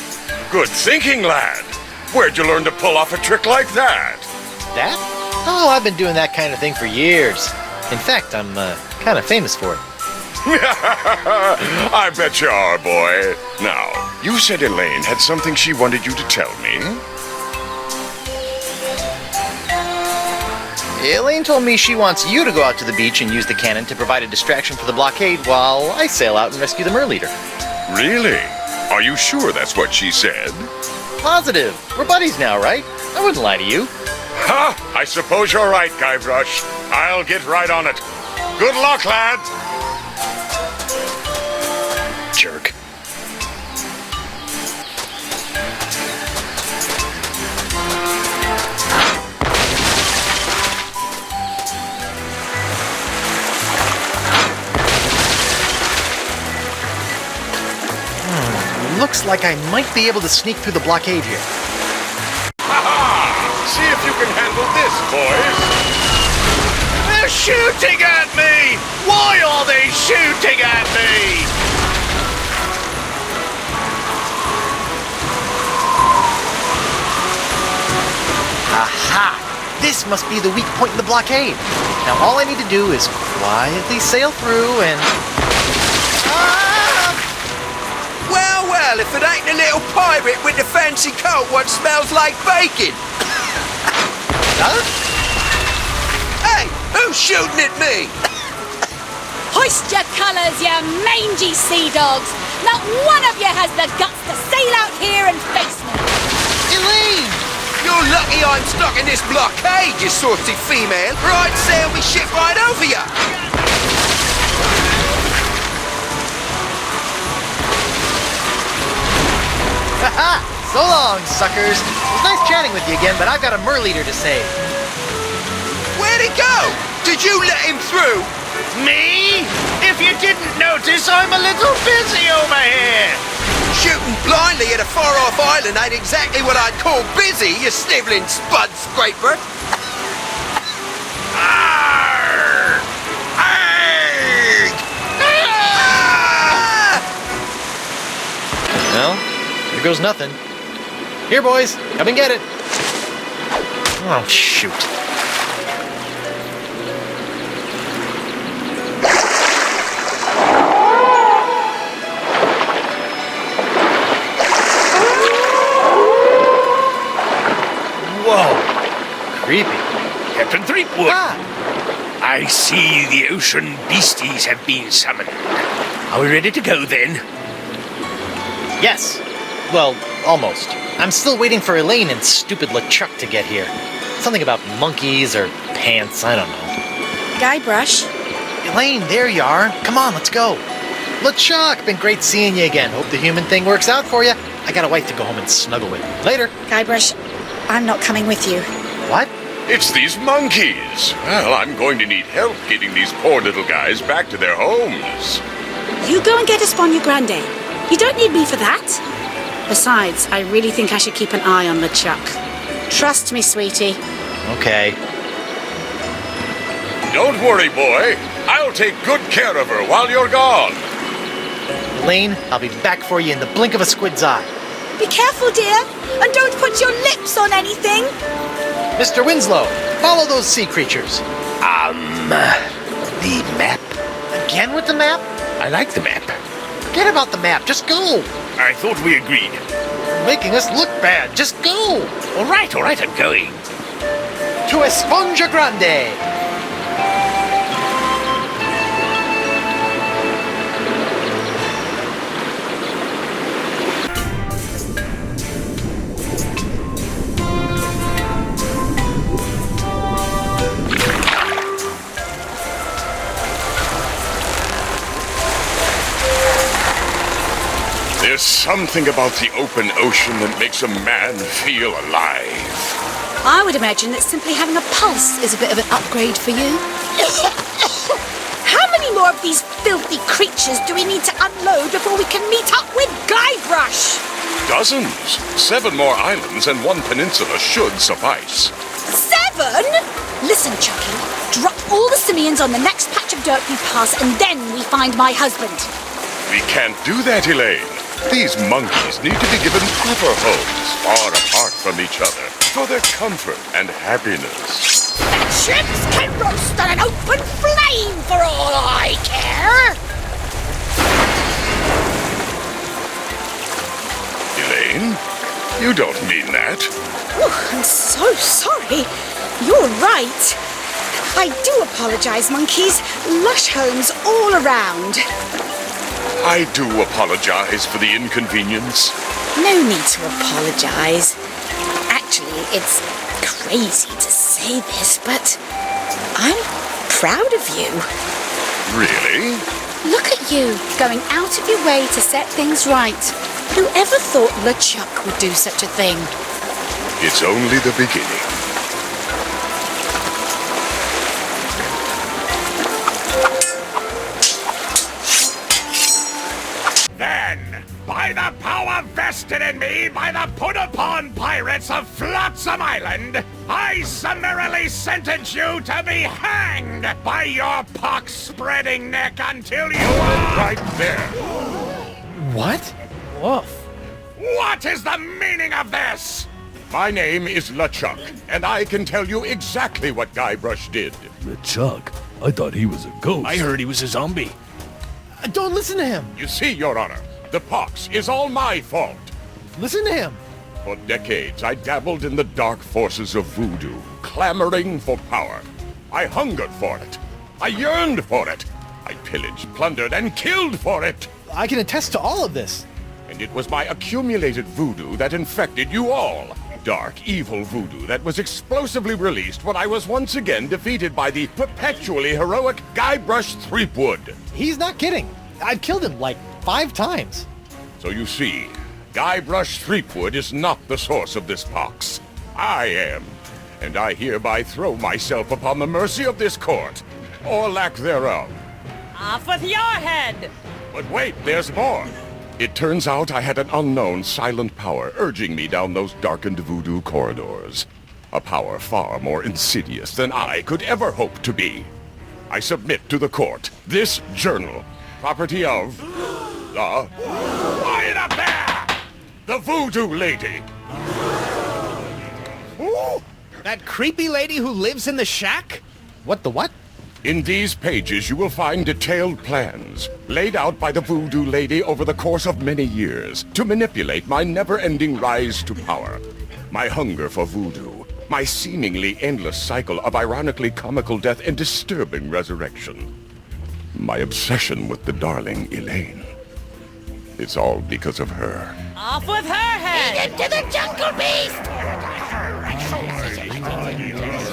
Good thinking, lad. Where'd you learn to pull off a trick like that? That? Oh, I've been doing that kind of thing for years. In fact, I'm kind of famous for it. I bet you are, boy. Now, you said Elaine had something she wanted you to tell me. Elaine told me she wants you to go out to the beach and use the cannon to provide a distraction for the blockade while I sail out and rescue the Merleader. Really? Are you sure that's what she said? Positive. We're buddies now, right? I wouldn't lie to you. Ha! I suppose you're right, Guybrush. I'll get right on it. Good luck, lad! Jerk. Looks like I might be able to sneak through the blockade here. Ha-ha! See if you can handle this, boys. They're shooting at me! Why are they shooting at me? Aha! This must be the weak point in the blockade. Now all I need to do is quietly sail through and... Well, if it ain't the little pirate with the fancy coat what smells like bacon. Huh? Hey, who's shooting at me? Hoist your colours, you mangy sea dogs! Not one of you has the guts to sail out here and face me! Elaine! You're lucky I'm stuck in this blockade, you saucy female, or I'd sail me ship right over you! Haha! So long, suckers! It was nice chatting with you again, but I've got a Merleader to save. Where'd he go? Did you let him through? Me? If you didn't notice, I'm a little busy over here! Shooting blindly at a far-off island ain't exactly what I'd call busy, you sniveling spud scraper. Arr! Arr! Ah! Well, here goes nothing. Here, boys, come and get it. Oh, shoot. Whoa, creepy. Captain Threepwood. Ah. I see the ocean beasties have been summoned. Are we ready to go then? Yes. Well, almost. I'm still waiting for Elaine and stupid LeChuck to get here. Something about monkeys or pants, I don't know. Guybrush? Elaine, there you are. Come on, let's go. LeChuck, been great seeing you again. Hope the human thing works out for you. I got a wife to go home and snuggle with. Later. Guybrush, I'm not coming with you. What? It's these monkeys. Well, I'm going to need help getting these poor little guys back to their homes. You go and get us Bonnie Grande. You don't need me for that. Besides, I really think I should keep an eye on LeChuck. Trust me, sweetie. Okay. Don't worry, boy. I'll take good care of her while you're gone. Elaine, I'll be back for you in the blink of a squid's eye. Be careful, dear, and don't put your lips on anything. Mr. Winslow, follow those sea creatures. The map? Again with the map? I like the map. Forget about the map, just go. I thought we agreed. You're making us look bad, just go. All right, I'm going. To Esponja Grande. There's something about the open ocean that makes a man feel alive. I would imagine that simply having a pulse is a bit of an upgrade for you. How many more of these filthy creatures do we need to unload before we can meet up with Guybrush? Dozens. 7 more islands and 1 peninsula should suffice. 7? Listen, Chucky. Drop all the simians on the next patch of dirt we pass, and then we find my husband. We can't do that, Elaine. These monkeys need to be given proper homes, far apart from each other, for their comfort and happiness. Chips can roast on an open flame for all I care! Elaine, you don't mean that. Oh, I'm so sorry. You're right. I do apologize, monkeys. Lush homes all around. I do apologize for the inconvenience. No need to apologize. Actually, it's crazy to say this, but I'm proud of you. Really? Look at you, going out of your way to set things right. Whoever thought LeChuck would do such a thing? It's only the beginning. Then, by the power vested in me by the put-upon pirates of Flotsam Island, I summarily sentence you to be hanged by your pox-spreading neck until you are... Right there. What? Woof. What is the meaning of this? My name is LeChuck, and I can tell you exactly what Guybrush did. LeChuck? I thought he was a ghost. I heard he was a zombie. Don't listen to him. You see, Your Honor, the pox is all my fault. Listen to him. For decades, I dabbled in the dark forces of voodoo, clamoring for power. I hungered for it. I yearned for it. I pillaged, plundered, and killed for it. I can attest to all of this. And it was my accumulated voodoo that infected you all. Dark, evil voodoo that was explosively released when I was once again defeated by the perpetually heroic Guybrush Threepwood. He's not kidding. I've killed him like 5 times. So you see, Guybrush Threepwood is not the source of this pox. I am. And I hereby throw myself upon the mercy of this court, or lack thereof. Off with your head! But wait, there's more. It turns out I had an unknown silent power urging me down those darkened voodoo corridors. A power far more insidious than I could ever hope to be. I submit to the court this journal, property of the... Quiet up there! The Voodoo Lady. Ooh, that creepy lady who lives in the shack? What the what? In these pages you will find detailed plans, laid out by the Voodoo Lady over the course of many years, to manipulate my never-ending rise to power. My hunger for voodoo, my seemingly endless cycle of ironically comical death and disturbing resurrection. My obsession with the darling Elaine. It's all because of her. Off with her head! Into the jungle beast!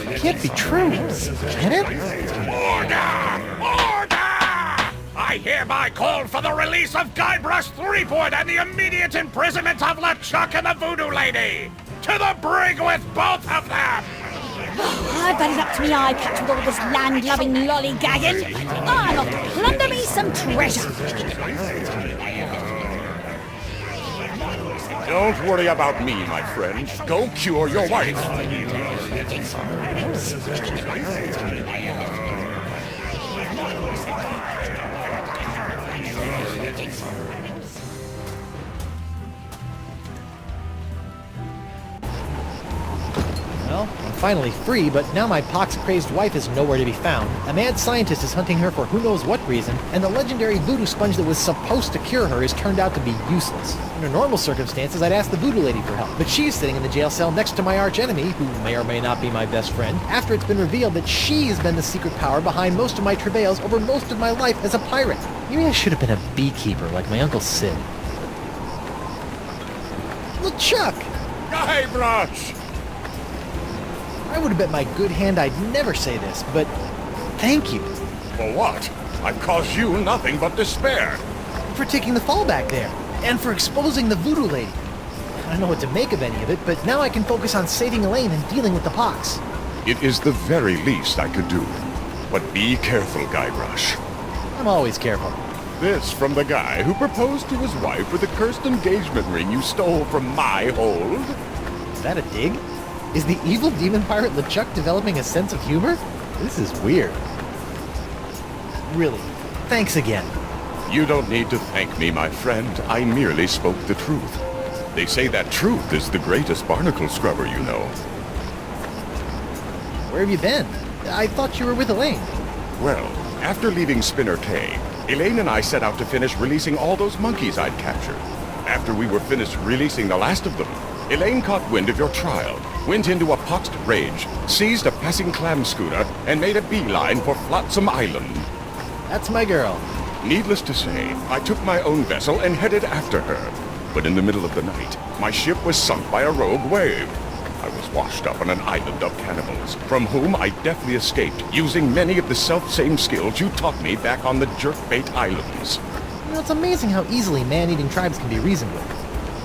It can't be true. Can it? Order! Order! I I hereby call for the release of Guybrush Threepwood and the immediate imprisonment of LeChuck and the Voodoo Lady! To the brig with both of them! I've had it up to me eye patch with all this land-loving lollygagging. I'm off to plunder me some treasure. Don't worry about me, my friend. Go cure your wife. Well, I'm finally free, but now my pox-crazed wife is nowhere to be found. A mad scientist is hunting her for who knows what reason, and the legendary voodoo sponge that was supposed to cure her has turned out to be useless. Under normal circumstances, I'd ask the voodoo lady for help, but she's sitting in the jail cell next to my archenemy, who may or may not be my best friend, after it's been revealed that she's been the secret power behind most of my travails over most of my life as a pirate. Maybe I should have been a beekeeper like my Uncle Sid. LeChuck! Guybrush! I would have bet my good hand I'd never say this, but thank you. For what? I've caused you nothing but despair. For taking the fall back there, and for exposing the voodoo lady. I don't know what to make of any of it, but now I can focus on saving Elaine and dealing with the pox. It is the very least I could do. But be careful, Guybrush. I'm always careful. This from the guy who proposed to his wife with a cursed engagement ring you stole from my hold? Is that a dig? Is the evil demon pirate LeChuck developing a sense of humor? This is weird. Really, thanks again. You don't need to thank me, my friend. I merely spoke the truth. They say that truth is the greatest barnacle scrubber you know. Where have you been? I thought you were with Elaine. Well, after leaving Spinner Cay, Elaine and I set out to finish releasing all those monkeys I'd captured. After we were finished releasing the last of them, Elaine caught wind of your trial, went into a poxed rage, seized a passing clam schooner, and made a beeline for Flotsam Island. That's my girl. Needless to say, I took my own vessel and headed after her. But in the middle of the night, my ship was sunk by a rogue wave. I was washed up on an island of cannibals, from whom I deftly escaped, using many of the self-same skills you taught me back on the Jerkbait Islands. You know, it's amazing how easily man-eating tribes can be reasoned with.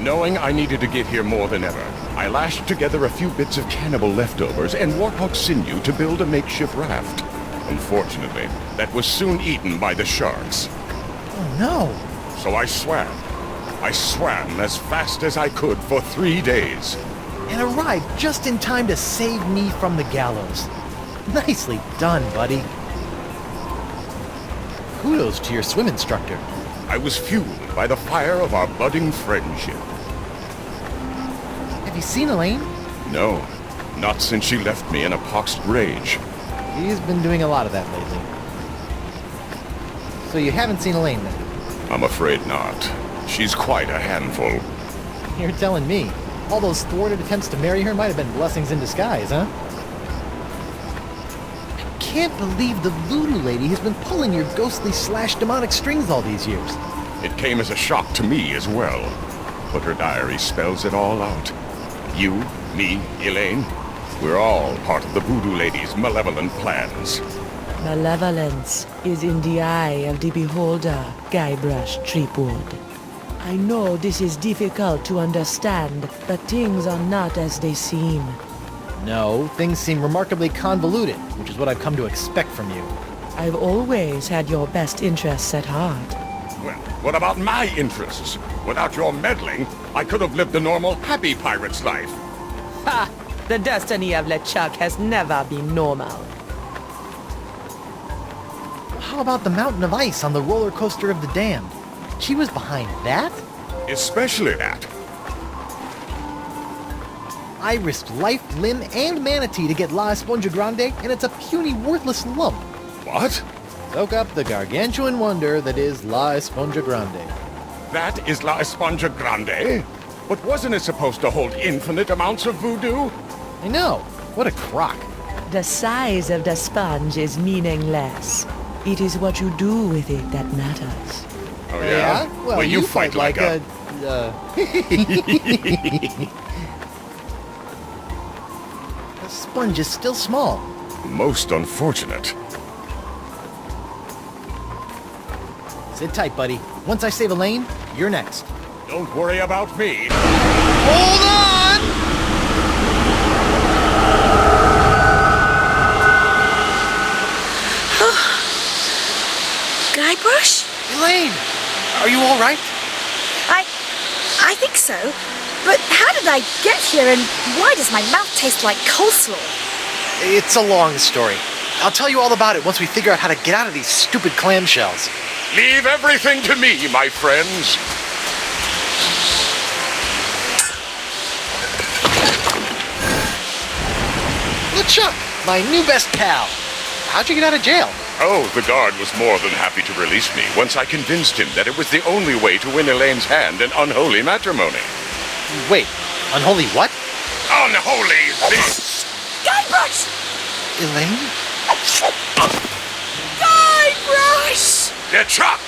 Knowing I needed to get here more than ever, I lashed together a few bits of cannibal leftovers and warthog sinew to build a makeshift raft. Unfortunately, that was soon eaten by the sharks. Oh no! So I swam. I swam as fast as I could for 3 days. And arrived just in time to save me from the gallows. Nicely done, buddy. Kudos to your swim instructor. I was fueled by the fire of our budding friendship. Have you seen Elaine? No, not since she left me in a poxed rage. He's been doing a lot of that lately. So you haven't seen Elaine then? I'm afraid not. She's quite a handful. You're telling me. All those thwarted attempts to marry her might have been blessings in disguise, huh? I can't believe the voodoo lady has been pulling your ghostly / demonic strings all these years. It came as a shock to me as well. But her diary spells it all out. You, me, Elaine, we're all part of the voodoo lady's malevolent plans. Malevolence is in the eye of the beholder, Guybrush Threepwood. I know this is difficult to understand, but things are not as they seem. No, things seem remarkably convoluted, which is what I've come to expect from you. I've always had your best interests at heart. Well, what about my interests? Without your meddling, I could have lived a normal, happy pirate's life. Ha! The destiny of LeChuck has never been normal. How about the mountain of ice on the roller coaster of the damned? She was behind that? Especially that. I risked life, limb, and manatee to get La Esponja Grande, and it's a puny, worthless lump. What? Soak up the gargantuan wonder that is La Esponja Grande. That is La Esponja Grande? But wasn't it supposed to hold infinite amounts of voodoo? I know. What a crock. The size of the sponge is meaningless. It is what you do with it that matters. Oh, yeah? Well, you fight like a... The sponge is still small. Most unfortunate. Sit tight, buddy. Once I save Elaine, you're next. Don't worry about me. Hold on! Guybrush? Elaine, are you all right? I think so. But how did I get here, and why does my mouth taste like coleslaw? It's a long story. I'll tell you all about it once we figure out how to get out of these stupid clamshells. Leave everything to me, my friends. LeChuck, my new best pal. How'd you get out of jail? Oh, the guard was more than happy to release me once I convinced him that it was the only way to win Elaine's hand in unholy matrimony. Wait, unholy what? Unholy this! Guybrush! Elaine? Guybrush! LeChuck!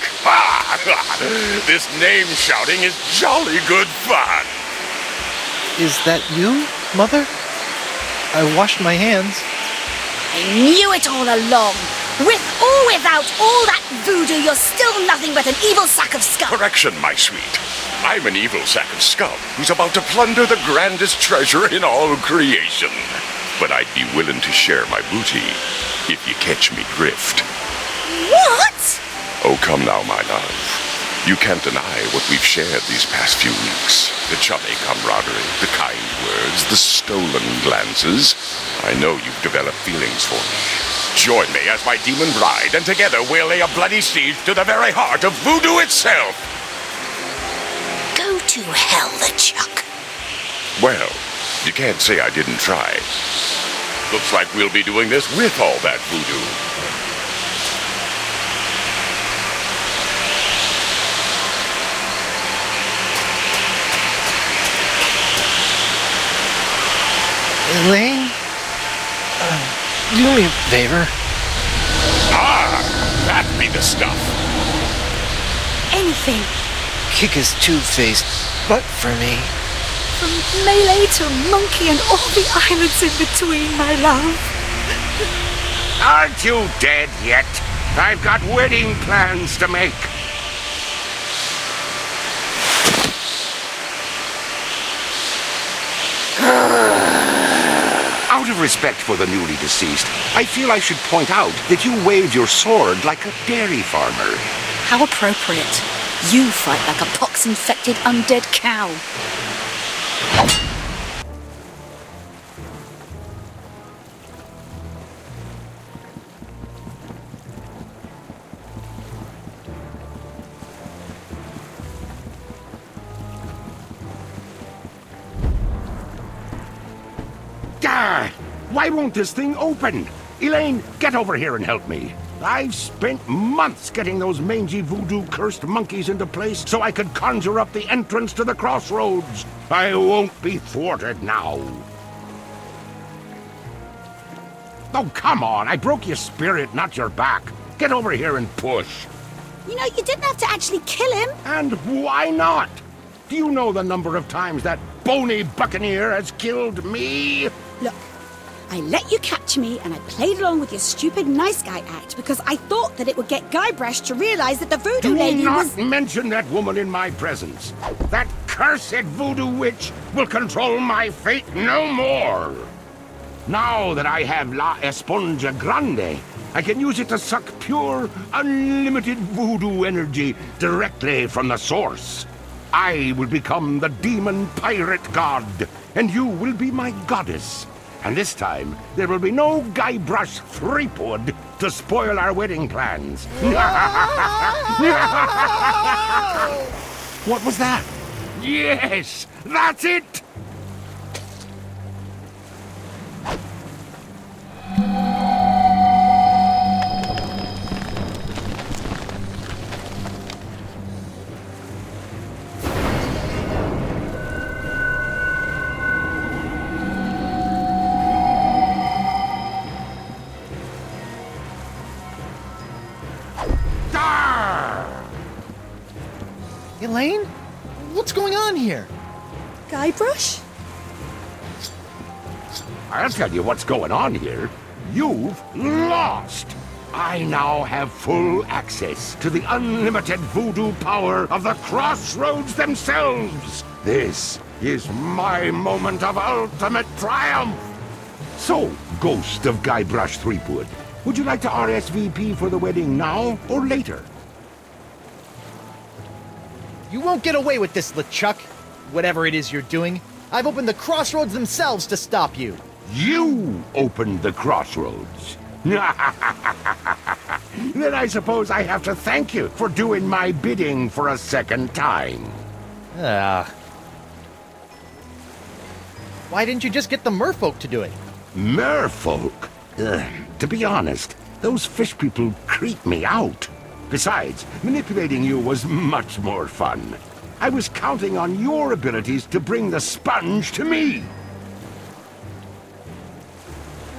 This name shouting is jolly good fun. Is that you, Mother? I washed my hands. I knew it all along. With or without all that voodoo, you're still nothing but an evil sack of scum. Correction, my sweet. I'm an evil sack of scum who's about to plunder the grandest treasure in all creation. But I'd be willing to share my booty if you catch me drift. What? Oh, come now, my love. You can't deny what we've shared these past few weeks. The chummy camaraderie, the kind words, the stolen glances. I know you've developed feelings for me. Join me as my demon bride, and together we'll lay a bloody siege to the very heart of voodoo itself. Go to hell, LeChuck. Well, you can't say I didn't try. Looks like we'll be doing this with all that voodoo. Elaine? Do me a favor. That be the stuff. Anything. Kick his two-faced butt for me. From Melee to Monkey and all the islands in between, my love. Aren't you dead yet? I've got wedding plans to make. Out of respect for the newly deceased, I feel I should point out that you wave your sword like a dairy farmer. How appropriate. You fight like a pox-infected undead cow. Why won't this thing open? Elaine, get over here and help me. I've spent months getting those mangy voodoo-cursed monkeys into place so I could conjure up the entrance to the crossroads. I won't be thwarted now. Oh, come on. I broke your spirit, not your back. Get over here and push. You know, you didn't have to actually kill him. And why not? Do you know the number of times that bony buccaneer has killed me? Look, I let you capture me and I played along with your stupid nice guy act because I thought that it would get Guybrush to realize that the voodoo lady was... Do not mention that woman in my presence. That cursed voodoo witch will control my fate no more. Now that I have La Esponja Grande, I can use it to suck pure, unlimited voodoo energy directly from the source. I will become the demon pirate god, and you will be my goddess. And this time, there will be no Guybrush Threepwood to spoil our wedding plans. What was that? Yes, that's it! Elaine? What's going on here? Guybrush? I'll tell you what's going on here. You've lost. I now have full access to the unlimited voodoo power of the crossroads themselves. This is my moment of ultimate triumph. So, Ghost of Guybrush Threepwood, would you like to RSVP for the wedding now or later? You won't get away with this, LeChuck. Whatever it is you're doing, I've opened the crossroads themselves to stop you. You opened the crossroads. Then I suppose I have to thank you for doing my bidding for a second time. Why didn't you just get the merfolk to do it? Merfolk? To be honest, those fish people creep me out. Besides, manipulating you was much more fun. I was counting on your abilities to bring the sponge to me.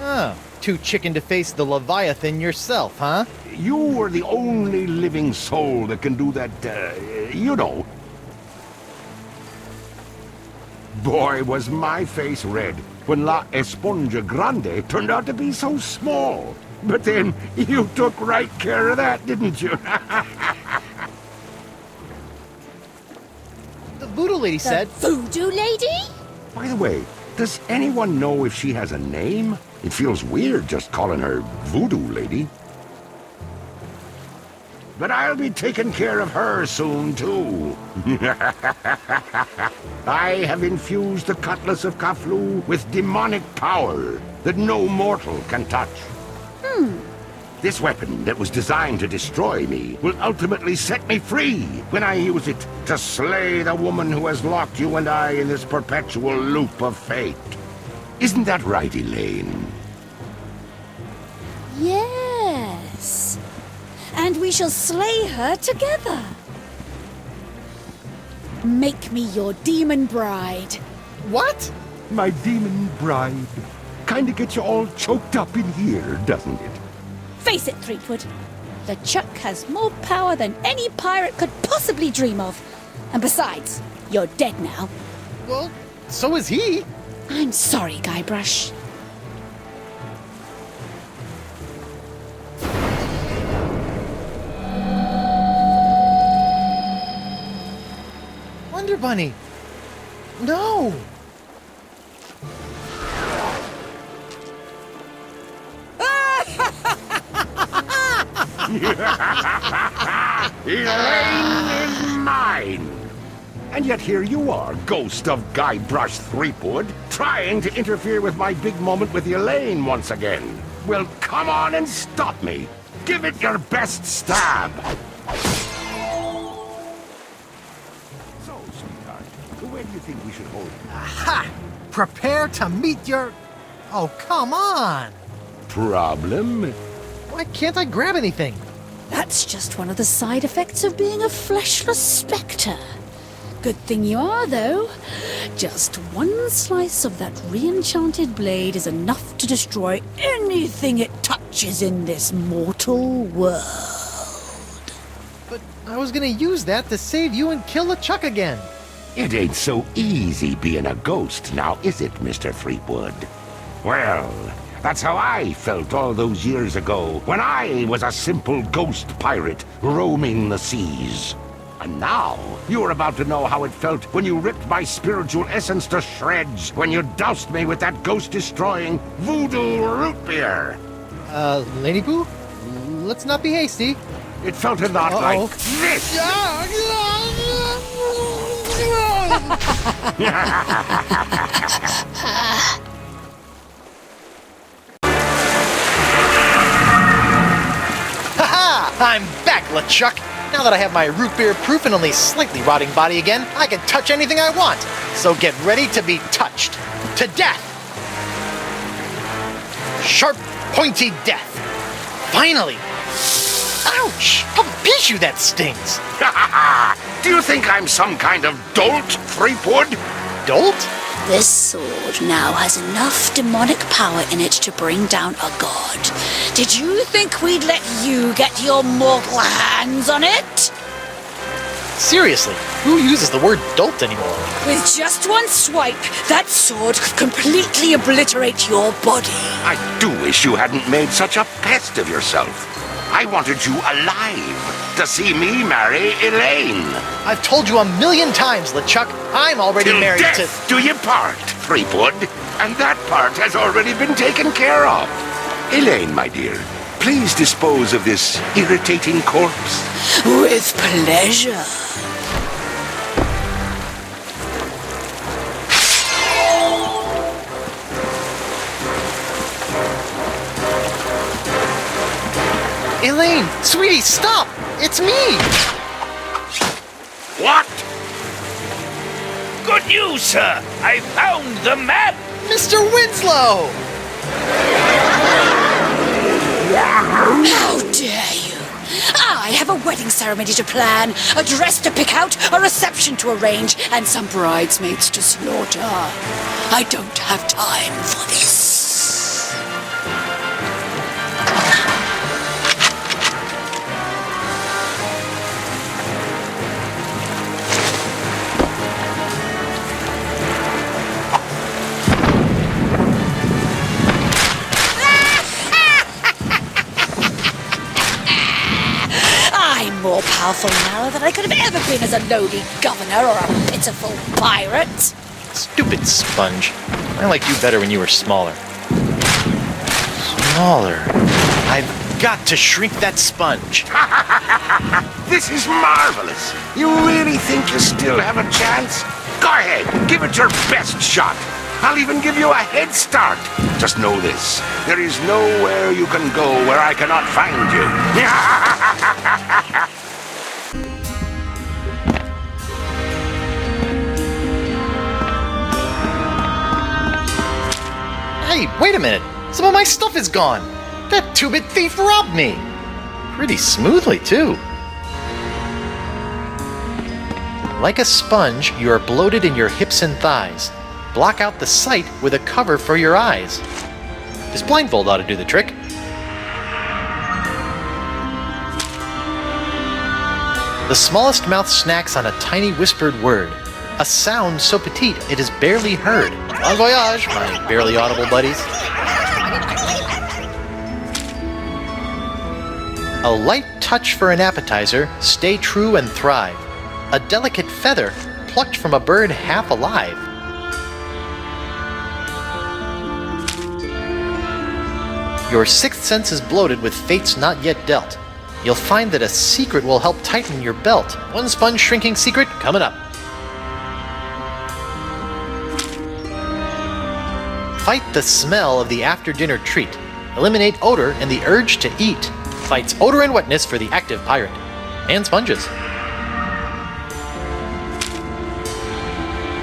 Oh, too chicken to face the Leviathan yourself, huh? You were the only living soul that can do that, you know. Boy, was my face red when La Esponja Grande turned out to be so small. But then, you took right care of that, didn't you? The Voodoo lady said... Voodoo lady? By the way, does anyone know if she has a name? It feels weird just calling her Voodoo lady. But I'll be taking care of her soon, too. I have infused the Cutlass of Kaflu with demonic power that no mortal can touch. This weapon that was designed to destroy me will ultimately set me free when I use it to slay the woman who has locked you and I in this perpetual loop of fate. Isn't that right, Elaine? Yes. And we shall slay her together. Make me your demon bride. What? My demon bride. Kinda gets you all choked up in here, doesn't it? Face it, Threepwood. LeChuck has more power than any pirate could possibly dream of. And besides, you're dead now. Well, so is he. I'm sorry, Guybrush. Wonder Bunny. No. Elaine is mine! And yet here you are, Ghost of Guybrush Threepwood, trying to interfere with my big moment with Elaine once again. Well, come on and stop me. Give it your best stab. So, sweetheart, where do you think we should hold it? Aha! Prepare to meet your... Oh, come on! Problem? Why can't I grab anything? That's just one of the side effects of being a fleshless spectre. Good thing you are, though. Just one slice of that re-enchanted blade is enough to destroy anything it touches in this mortal world. But I was gonna use that to save you and kill LeChuck again. It ain't so easy being a ghost now, is it, Mr. Threepwood? Well, that's how I felt all those years ago, when I was a simple ghost pirate roaming the seas. And now, you're about to know how it felt when you ripped my spiritual essence to shreds, when you doused me with that ghost-destroying voodoo root beer. Lady Pooh? Let's not be hasty. It felt a lot like this. I'm back, LeChuck! Now that I have my root beer proof and only slightly rotting body again, I can touch anything I want! So get ready to be touched! To death! Sharp, pointy death! Finally! Ouch! How pish that stings! Do you think I'm some kind of dolt, Threepwood? Dolt? This sword now has enough demonic power in it to bring down a god. Did you think we'd let you get your mortal hands on it? Seriously, Who uses the word dolt anymore? With just one swipe, that sword could completely obliterate your body. I do wish you hadn't made such a pest of yourself. I wanted you alive to see me marry Elaine. I've told you 1,000,000 times, LeChuck. I'm already Till married death do you part, Threepwood. And that part has already been taken care of. Elaine, my dear, please dispose of this irritating corpse. With pleasure. Elaine, sweetie, stop! It's me! What? Good news, sir! I found the map! Mr. Winslow! How dare you! I have a wedding ceremony to plan, a dress to pick out, a reception to arrange, and some bridesmaids to slaughter. I don't have time for this. I'm more powerful now than I could have ever been as a lowly governor or a pitiful pirate. Stupid sponge. I liked you better when you were smaller. Smaller. I've got to shrink that sponge. This is marvelous. You really think you still have a chance? Go ahead, give it your best shot. I'll even give you a head start. Just know this. There is nowhere you can go where I cannot find you. Hey, wait a minute. Some of my stuff is gone. That two-bit thief robbed me. Pretty smoothly, too. Like a sponge, you are bloated in your hips and thighs. Block out the sight with a cover for your eyes. This blindfold ought to do the trick. The smallest mouth snacks on a tiny whispered word. A sound so petite it is barely heard. Bon voyage, my barely audible buddies. A light touch for an appetizer, stay true and thrive. A delicate feather, plucked from a bird half alive. Your sixth sense is bloated with fates not yet dealt. You'll find that a secret will help tighten your belt. One sponge shrinking secret coming up. Fight the smell of the after-dinner treat. Eliminate odor and the urge to eat. Fights odor and wetness for the active pirate. And sponges.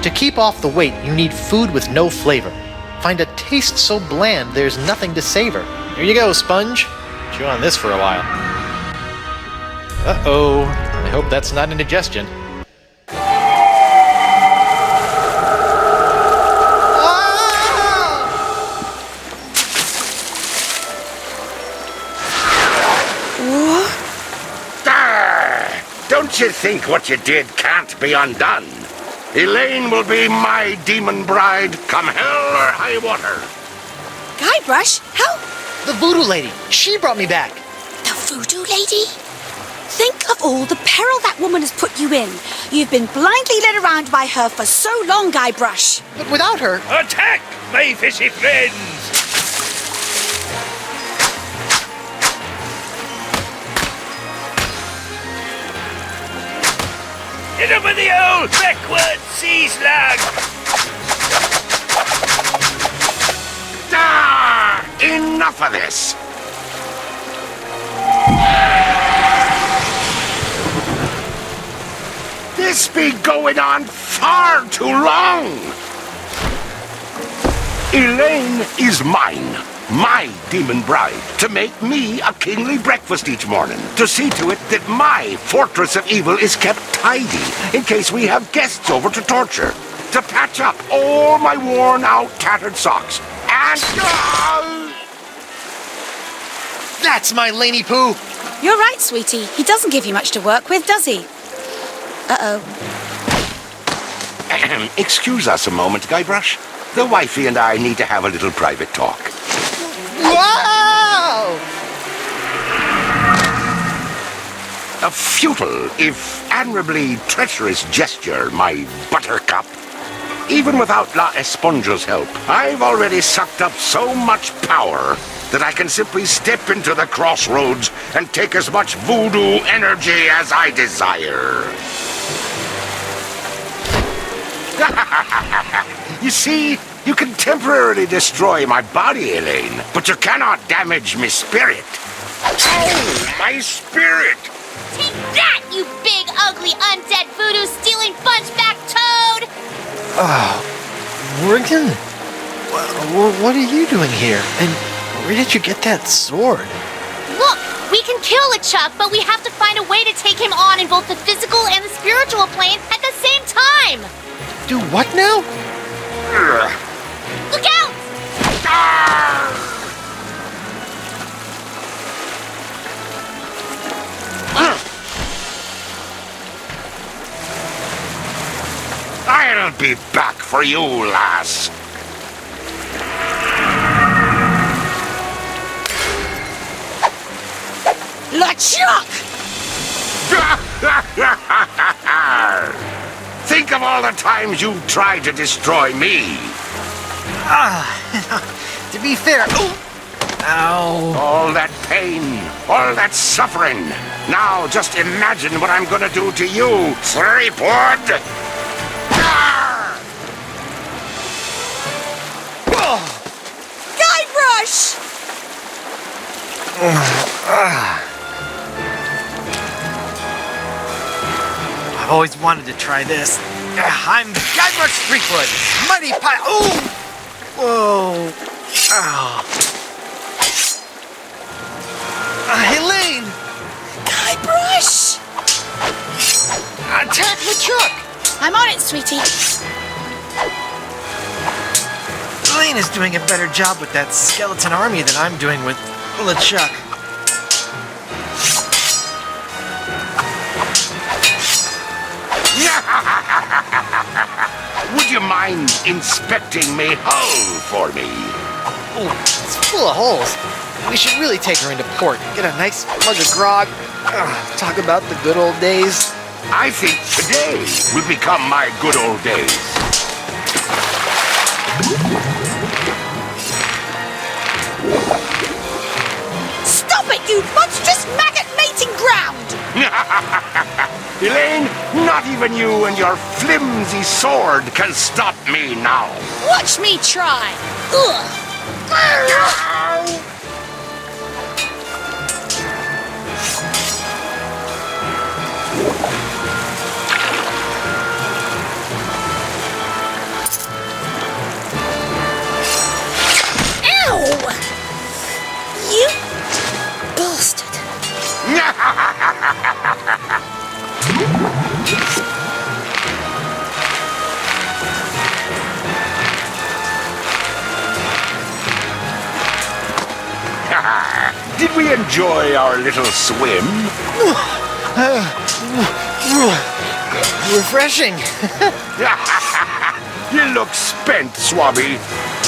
To keep off the weight, you need food with no flavor. Find a taste so bland there's nothing to savor. Here you go, sponge. Chew on this for a while. Uh-oh. I hope that's not indigestion. Don't you think what you did can't be undone? Elaine will be my demon bride, come hell or high water. Guybrush, how? The voodoo lady. She brought me back. The voodoo lady? Think of all the peril that woman has put you in. You've been blindly led around by her for so long, Guybrush. But without her... Attack, my fishy friends! Get up with the old backward sea slug! Enough of this! This be going on far too long! Elaine is mine, my demon bride, to make me a kingly breakfast each morning, to see to it that my fortress of evil is kept tidy in case we have guests over to torture, to patch up all my worn-out, tattered socks, and... That's my Laney Poo! You're right, sweetie. He doesn't give you much to work with, does he? Uh-oh. Excuse us a moment, Guybrush. The wifey and I need to have a little private talk. Whoa! A futile, if admirably treacherous gesture, my buttercup. Even without La Esponja's help, I've already sucked up so much power that I can simply step into the crossroads and take as much voodoo energy as I desire. You see, you can temporarily destroy my body, Elaine, but you cannot damage my spirit. Oh, my spirit! Take that, you big, ugly, undead voodoo-stealing bunchback toad! Oh, Harrington? What are you doing here? And where did you get that sword? Look, we can kill LeChuck, but we have to find a way to take him on in both the physical and the spiritual plane at the same time! Do what now? Look out! I'll be back for you, lass. LeChuck! Think of all the times you tried to destroy me. To be fair... Ow. All that pain, all that suffering. Now just imagine what I'm gonna do to you, Threepwood! Guybrush! I've always wanted to try this. I'm Guybrush Threepwood, mighty Ooh! Whoa! Elaine! Guybrush! Attack LeChuck! I'm on it, sweetie. Elaine is doing a better job with that skeleton army than I'm doing with LeChuck. Would you mind inspecting me hull for me? Oh, it's full of holes. We should really take her into port. Get a nice mug of grog. Talk about the good old days. I think today will become my good old days. Stop it, you monstrous maggot mating ground! Elaine, not even you and your flimsy sword can stop me now. Watch me try! Ugh. Ow! You bastard! Did we enjoy our little swim? Refreshing. You look spent, Swabby.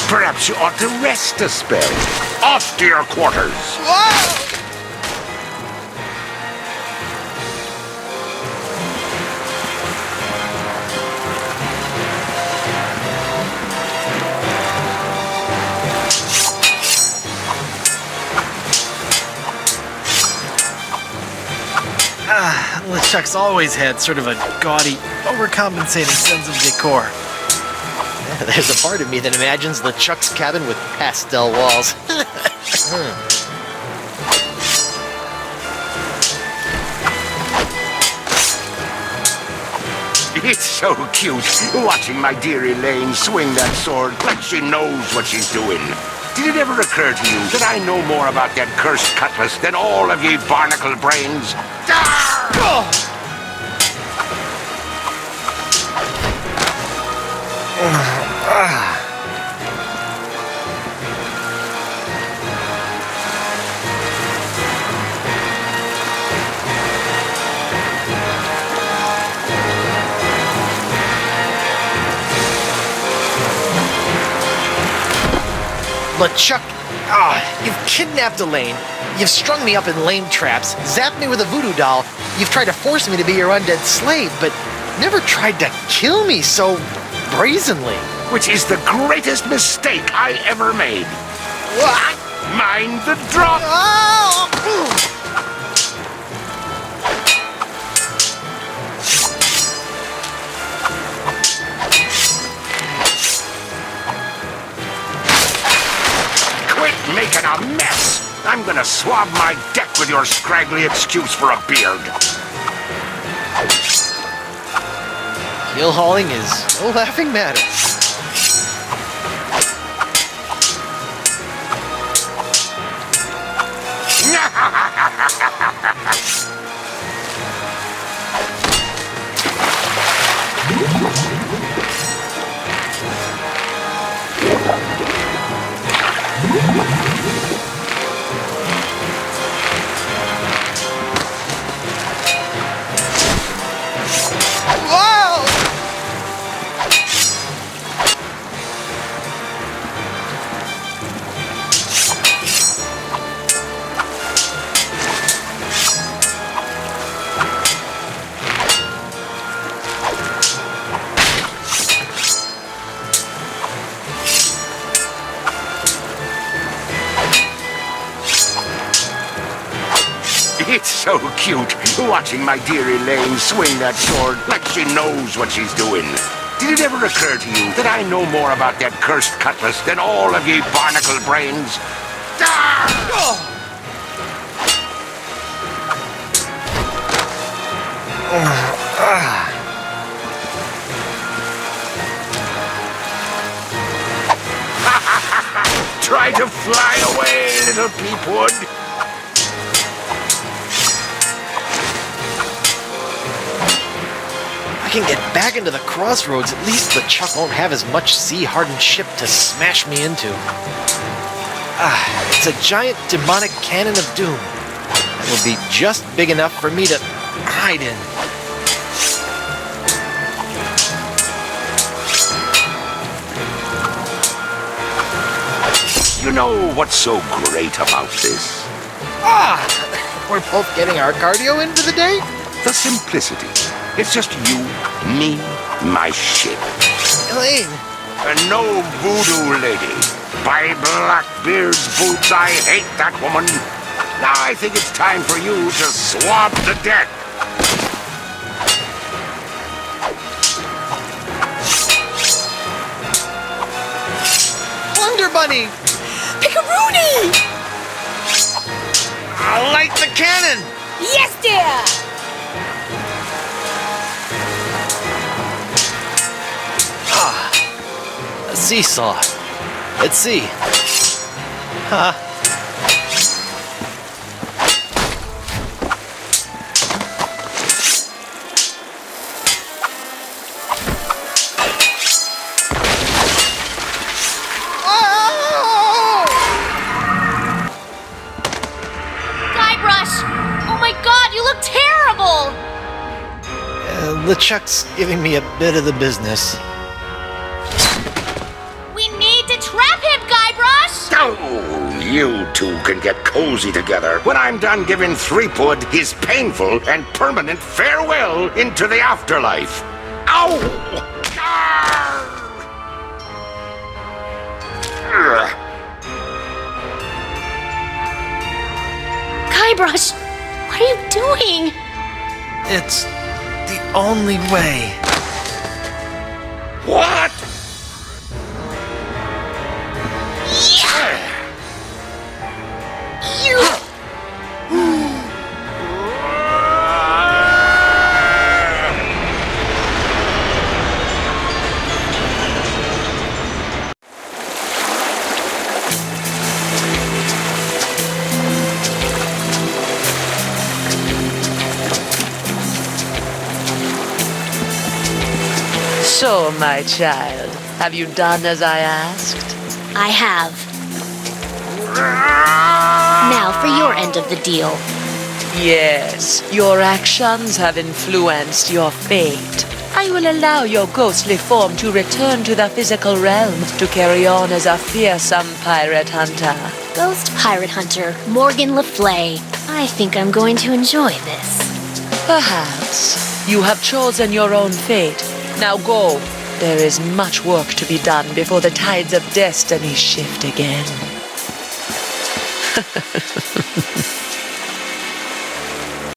Perhaps you ought to rest a spell. Off to your quarters. LeChuck's always had sort of a gaudy, overcompensating sense of decor. There's a part of me that imagines LeChuck's cabin with pastel walls. It's so cute, watching my dear Elaine swing that sword like she knows what she's doing. Did it ever occur to you that I know more about that cursed cutlass than all of ye barnacle brains? LeChuck, you've kidnapped Elaine. You've strung me up in lame traps, zapped me with a voodoo doll. You've tried to force me to be your undead slave, but never tried to kill me so brazenly. Which is the greatest mistake I ever made. What? Mind the drop! Quit making a mess! I'm gonna swab my deck with your scraggly excuse for a beard. Hill hauling is no laughing matter. It's so cute, watching my dear Elaine swing that sword like she knows what she's doing. Did it ever occur to you that I know more about that cursed cutlass than all of ye barnacle brains? Try to fly away, little peepwood. If I can get back into the crossroads, at least LeChuck won't have as much sea-hardened ship to smash me into. It's a giant demonic cannon of doom. That will be just big enough for me to hide in. You know what's so great about this? We're both getting our cardio in for the day? The simplicity. It's just you, me, my ship. Elaine! And no voodoo lady. By Blackbeard's boots, I hate that woman. Now I think it's time for you to swab the deck. Wonder Bunny! Picaroony! I'll light the cannon! Yes, dear! A seesaw. Let's see. Huh. Guybrush! Oh my god, you look terrible! LeChuck's giving me a bit of the business. We need to trap him, Guybrush! Oh, you two can get cozy together when I'm done giving Threepwood his painful and permanent farewell into the afterlife. Ow! Guybrush, what are you doing? It's the only way. What? So, my child, have you done as I asked? I have. Now for your end of the deal. Yes, your actions have influenced your fate. I will allow your ghostly form to return to the physical realm to carry on as a fearsome pirate hunter. Ghost pirate hunter, Morgan LeFlay. I think I'm going to enjoy this. Perhaps. You have chosen your own fate. Now go. There is much work to be done before the tides of destiny shift again.